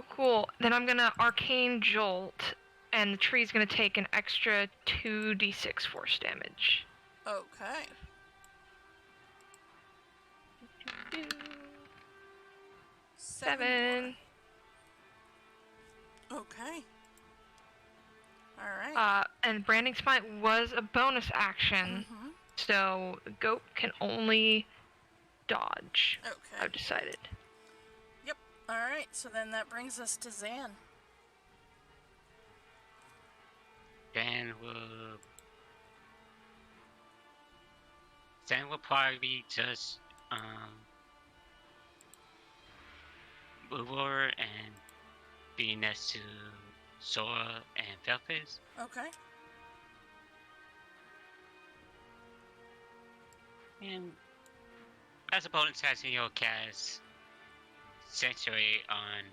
Cool. Then I'm gonna Arcane Jolt, and the tree's gonna take an extra 2d6 force damage. Okay. Seven. more. Okay. Alright. And Branding Smite was a bonus action, Mm-hmm. so the goat can only dodge. Okay. I've decided. Alright, so then that brings us to Zan. Zan will probably just move over and be next to Sora and Felfis. Okay. And as a bonus action, you'll cast Sanctuary on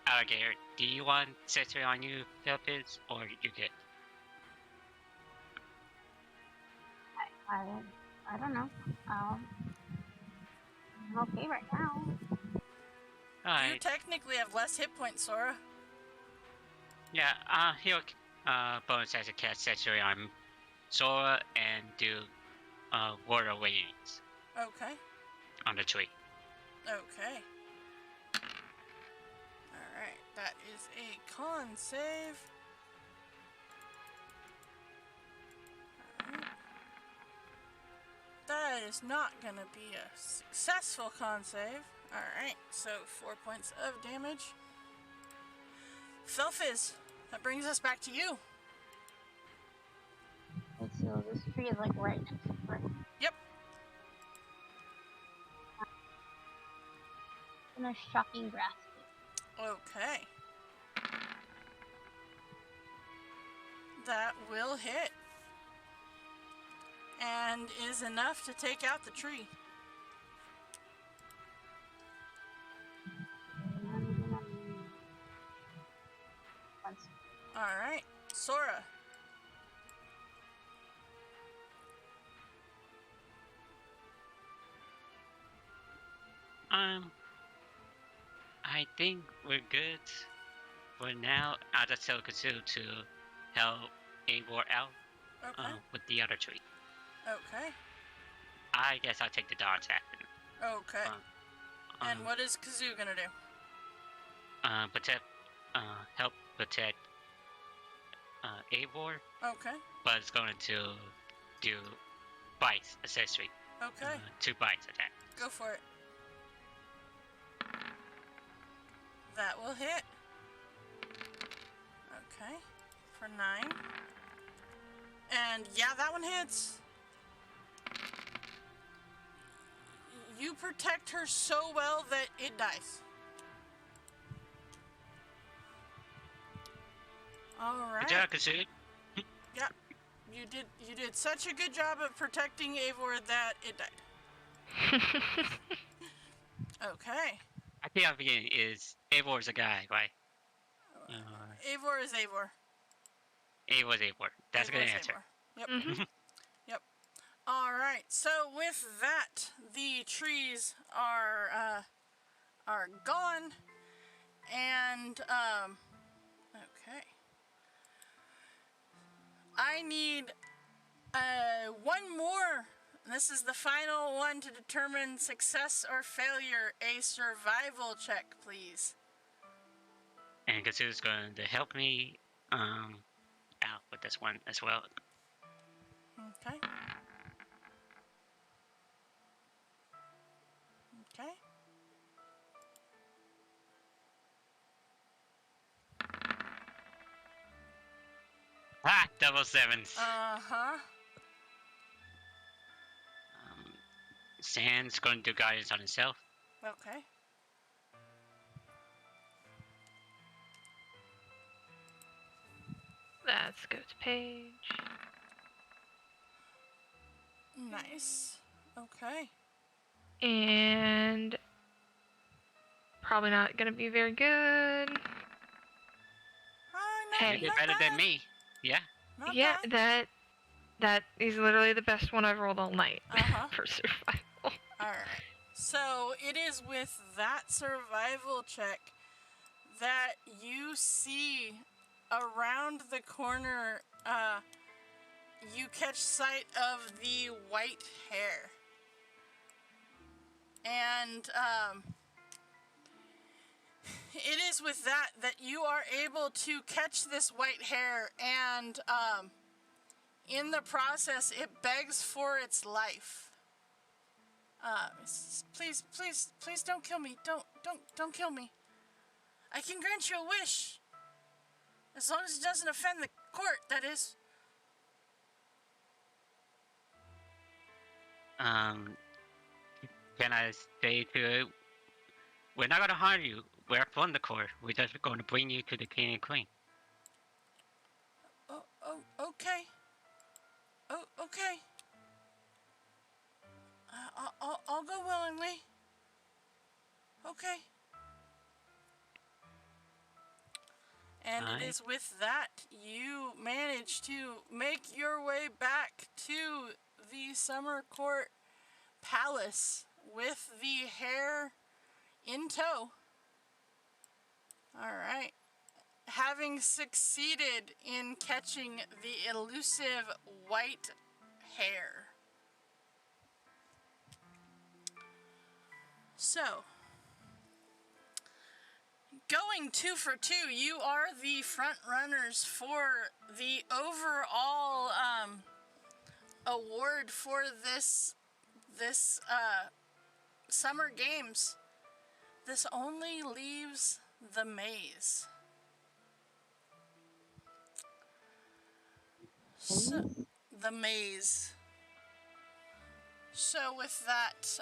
Alligator. Do you want Sanctuary on you, Felfis, or you good? I don't know. I'm okay right now. You Alright. technically have less hit points, Sora. Yeah, he'll bonus action cast Sanctuary on Sora and do Water Wings Okay. on the tree. Okay. Alright, that is a con save. Alright. That is not gonna be a successful con save. Alright, so 4 points of damage. Felfis, that brings us back to you. Okay, so this tree is like right next to it, right? Yep. I'm gonna shocking grasp it. Okay. That will hit. And is enough to take out the tree. Once. Alright, Sora. I think we're good for now. I'll just tell Kazoo to help Eivor out Okay. with the other tree. Okay. I guess I'll take the dodge action. Okay. And what is Kazoo gonna do? Help protect Eivor, Okay. but it's going to do bites accessory. Okay. 2 bites attack. Go for it. That will hit. Okay. For 9. And yeah, that one hits. You protect her so well that it dies. Alright. Good job, Kazoo. You did such a good job of protecting Eivor that it died. Okay. I think I'm beginning is Eivor's a guy, right? Eivor is Eivor. Eivor's Eivor. That's a good Eivor's answer. Eivor. Yep. Mhm. Yep. All right. So with that, the trees are gone, and I need one more. This is the final one to determine success or failure. A survival check, please. And Kazu's going to help me out with this one as well. Okay. Okay. Ah, double sevens. Uh-huh. Sand's going to do guidance on himself. Okay. Let's go to page. Nice. Okay. And probably not gonna be very good. Not, Hey. You did not better bad. than me. Yeah. Not Yeah, bad. that is literally the best one I've rolled all night Uh-huh. for survival. Alright. So it is with that survival check that you see around the corner, you catch sight of the white hair. And it is with that you are able to catch this white hair, and in the process it begs for its life. Please, please, please don't kill me. Don't kill me. I can grant you a wish. As long as it doesn't offend the court, that is. Can I say to it, we're not going to harm you. We're from the court. We're just going to bring you to the king and queen. Oh, okay. Oh, okay. I'll go willingly. Okay. And it is with that you manage to make your way back to the Summer Court Palace with the hair in tow. Alright. Having succeeded in catching the elusive white hair. So, going 2 for 2, you are the front runners for the overall award for this summer games. This only leaves the maze. So, the maze. So with that,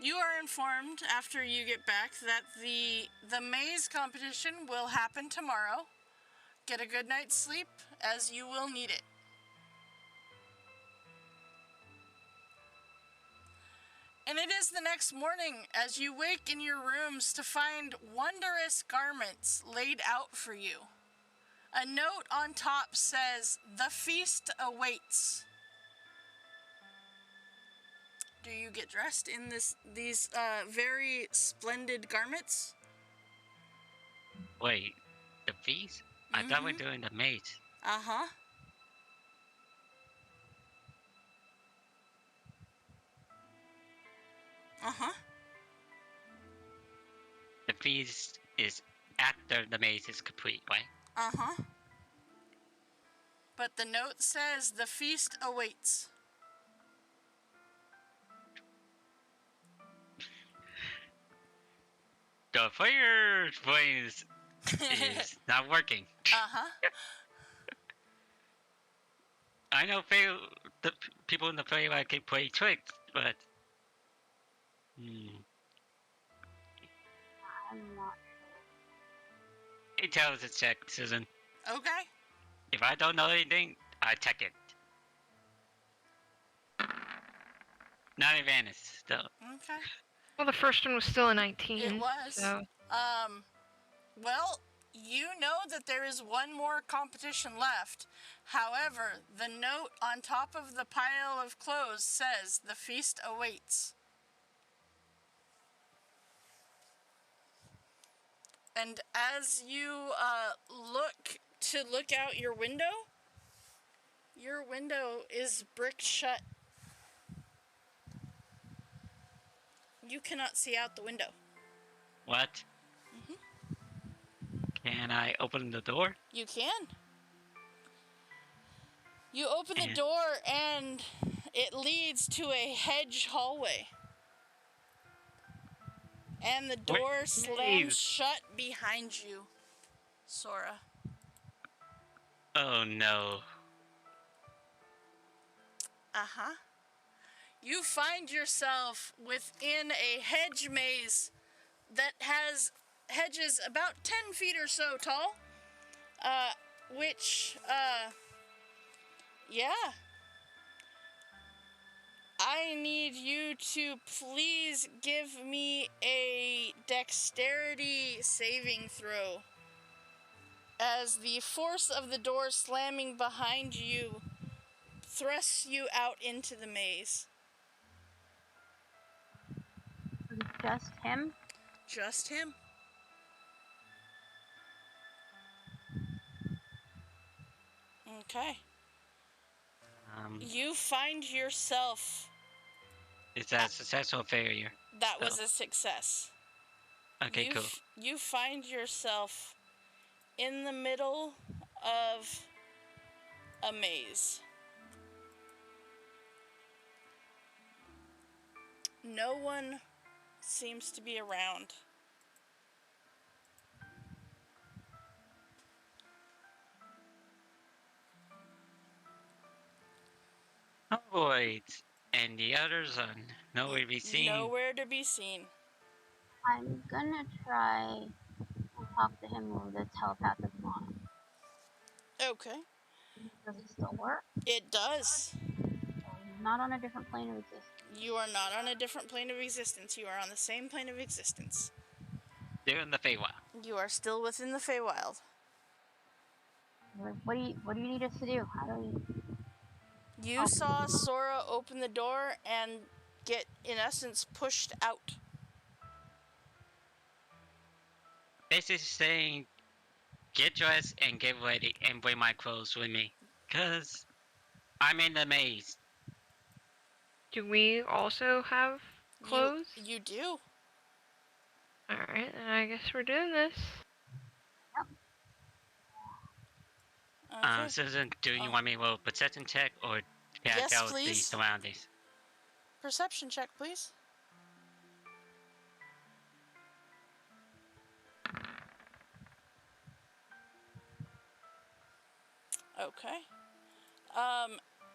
you are informed after you get back that the maze competition will happen tomorrow. Get a good night's sleep, as you will need it. And it is the next morning as you wake in your rooms to find wondrous garments laid out for you. A note on top says, "The feast awaits." Do you get dressed in these very splendid garments? Wait, the feast? I thought we were doing the maze. Uh-huh. Uh-huh. The feast is after the maze is complete, right? Uh-huh. But the note says, "The feast awaits." The fire flames is not working. Uh-huh. I know the people in the Feywild can play tricks, but I'm not it tells us check, Susan. Okay. If I don't know anything, I check it. Not advantage, though. Okay. Well, the first one was still a 19. It was. So. Well, you know that there is one more competition left. However, the note on top of the pile of clothes says, "The feast awaits." And as you look out your window, Your window is bricked shut. You cannot see out the window. What? Can I open the door? You can. You open the door and it leads to a hedge hallway. And the door slams shut behind you, Sora. Oh no. Uh-huh. You find yourself within a hedge maze that has hedges about 10 feet or so tall. Yeah. I need you to please give me a dexterity saving throw. As the force of the door slamming behind you thrusts you out into the maze. Was it just him? Just him. Okay. You find yourself... Is that a success or failure? That was a success. Okay, cool. You find yourself in the middle of a maze. No one seems to be around. Oh, wait. And the others are nowhere to be seen. Nowhere to be seen. I'm gonna try and talk to him with the telepathic model. Okay. Does it still work? It does. I'm not on a different plane of existence. You are not on a different plane of existence. You are on the same plane of existence. They're in the Feywild. You are still within the Feywild. What do you need us to do? How do we... You saw Sora open the door and get, in essence, pushed out. Basically saying, get dressed and get ready and bring my clothes with me. Because I'm in the maze. Do we also have clothes? You do. Alright, then I guess we're doing this. Okay. Susan, do you want me to roll a perception check or can I tell the surroundings? Perception check, please. Okay.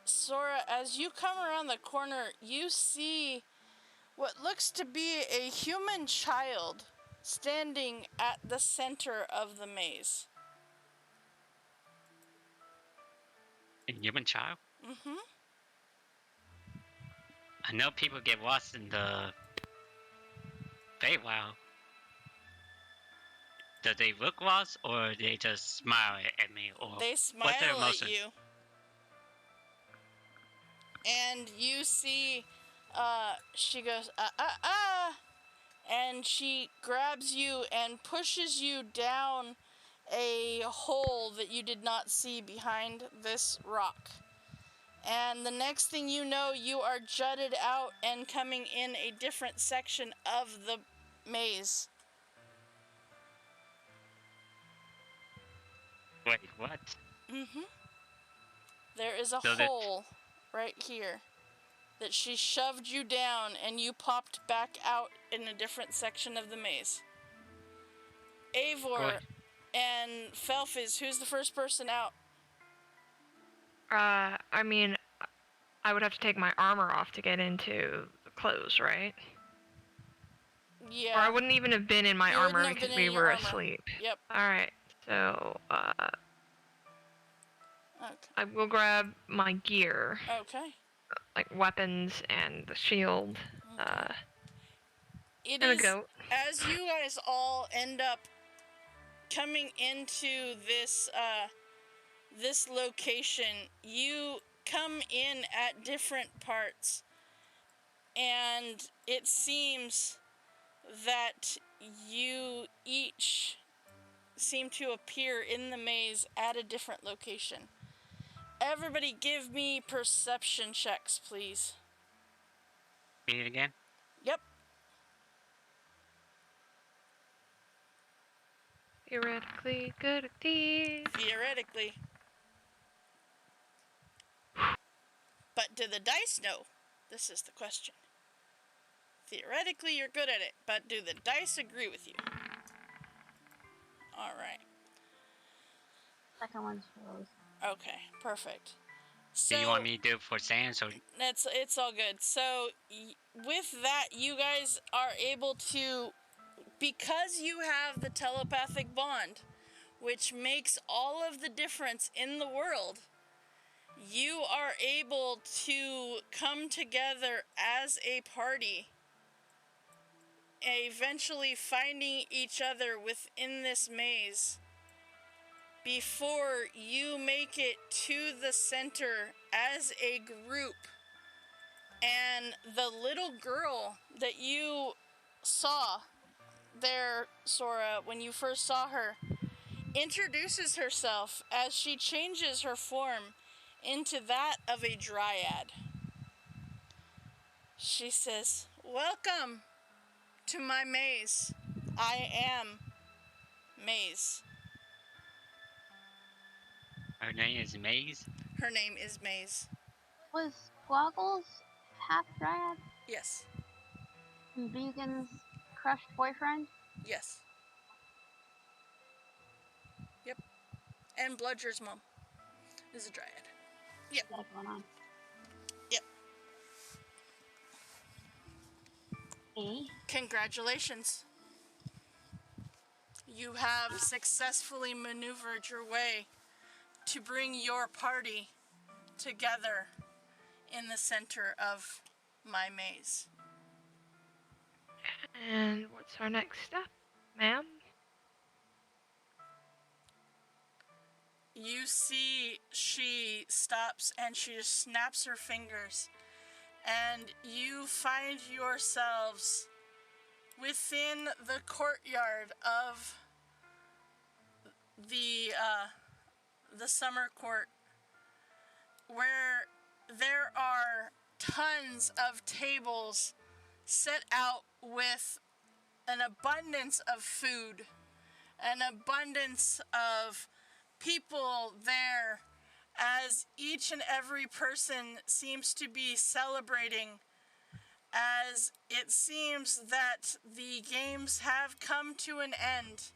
Sora, as you come around the corner, you see what looks to be a human child standing at the center of the maze. A human child? Mm-hmm. I know people get lost in the Feywild. Do they look lost or they just smile at me? Or they smile at you. And you see, she goes, and she grabs you and pushes you down a hole that you did not see behind this rock. And the next thing you know, you are jutted out and coming in a different section of the maze. Wait, what? Mm-hmm. There is a hole right here that she shoved you down and you popped back out in a different section of the maze. Eivor and Felfiz, who's the first person out? I mean, I would have to take my armor off to get into the clothes, right? Yeah. Or I wouldn't even have been in my armor because we were asleep. Yep. Alright, so, okay. I will grab my gear. Okay. Like weapons and the shield, It and is, a goat. As you guys all end up coming into this, this location, you come in at different parts, and it seems that you each seem to appear in the maze at a different location. Everybody give me perception checks, please. Read it again. Yep. Theoretically good at these. Theoretically. But do the dice know? This is the question. Theoretically, you're good at it, but do the dice agree with you? Alright. Second one's rose. Okay, perfect. Do you want me to do it for Sans or? It's all good. So, with that, you guys are able to, because you have the telepathic bond, which makes all of the difference in the world, you are able to come together as a party, eventually finding each other within this maze before you make it to the center as a group. And the little girl that you saw there, Sora, when you first saw her, introduces herself as she changes her form into that of a dryad. She says, "Welcome to my maze. I am Maze." Her name is Maze. Her name is Maze. Was Squaggles half dryad? Yes. And Beacon's crushed boyfriend? Yes. Yep. And Bludger's mom is a dryad. Yep. What's going on? Yep. E? Congratulations. You have successfully maneuvered your way to bring your party together in the center of my maze. And what's our next step, ma'am? You see she stops and she just snaps her fingers, and you find yourselves within the courtyard of the summer court, where there are tons of tables set out with an abundance of food, an abundance of people there, as each and every person seems to be celebrating, as it seems that the games have come to an end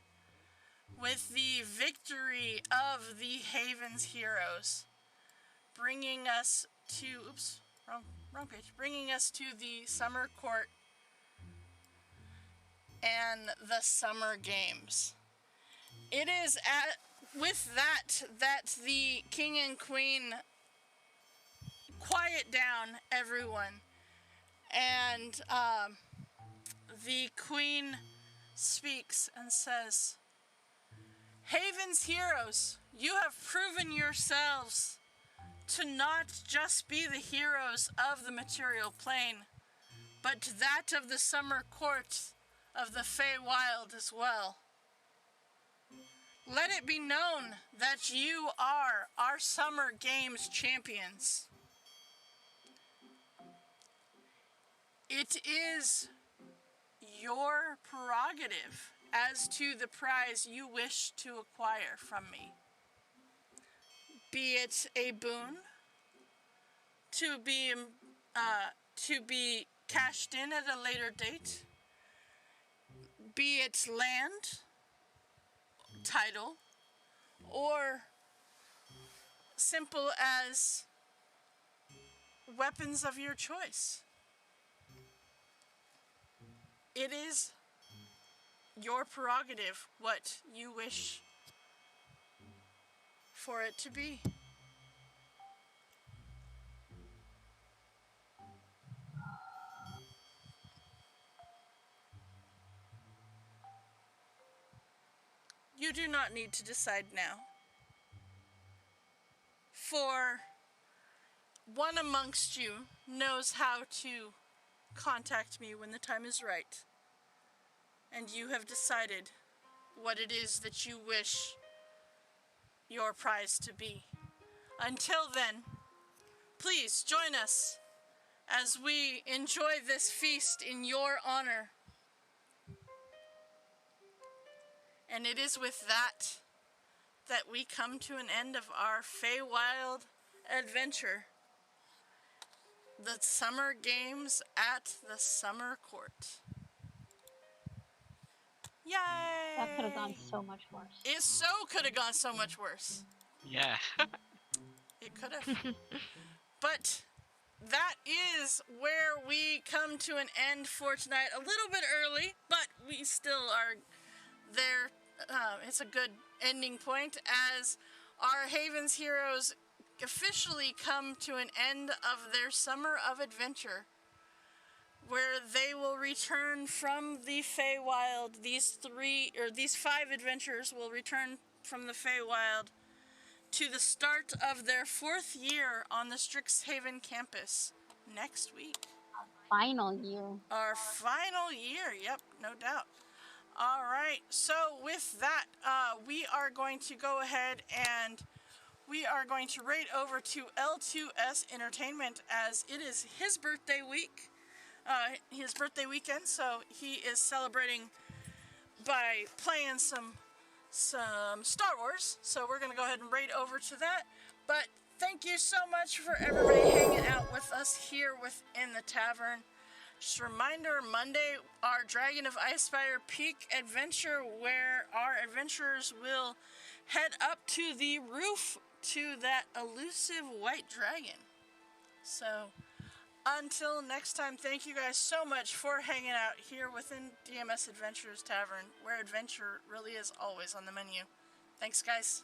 with the victory of the Haven's heroes, bringing us to, wrong page, bringing us to the summer court and the summer games. It is with that the king and queen quiet down everyone, and the queen speaks and says, "Haven's heroes, you have proven yourselves to not just be the heroes of the material plane, but that of the summer court of the Feywild as well. Let it be known that you are our Summer Games champions. It is your prerogative as to the prize you wish to acquire from me. Be it a boon to be cashed in at a later date, be it land, title, or simple as weapons of your choice. It is your prerogative what you wish for it to be." You do not need to decide now, for one amongst you knows how to contact me when the time is right, and you have decided what it is that you wish your prize to be. Until then, please join us as we enjoy this feast in your honor. And it is with that we come to an end of our Feywild adventure. The summer games at the summer court. Yay! That could have gone so much worse. It could have gone so much worse. Yeah. It could have. But that is where we come to an end for tonight. A little bit early, but we still are there. It's a good ending point as our Haven's heroes officially come to an end of their summer of adventure, where they will return from the Feywild. These 5 adventurers will return from the Feywild to the start of their 4th year on the StrixSeven campus next week. Final year. Our final year, yep, no doubt. All right, so with that, we are going to go ahead and we are going to raid over to L2S Entertainment as it is his birthday week, his birthday weekend, so he is celebrating by playing some Star Wars, so we're going to go ahead and raid over to that. But thank you so much for everybody hanging out with us here within the tavern. Just a reminder, Monday, our Dragon of Icefire Peak adventure, where our adventurers will head up to the roof to that elusive white dragon. So, until next time, thank you guys so much for hanging out here within DMS Adventures Tavern, where adventure really is always on the menu. Thanks, guys.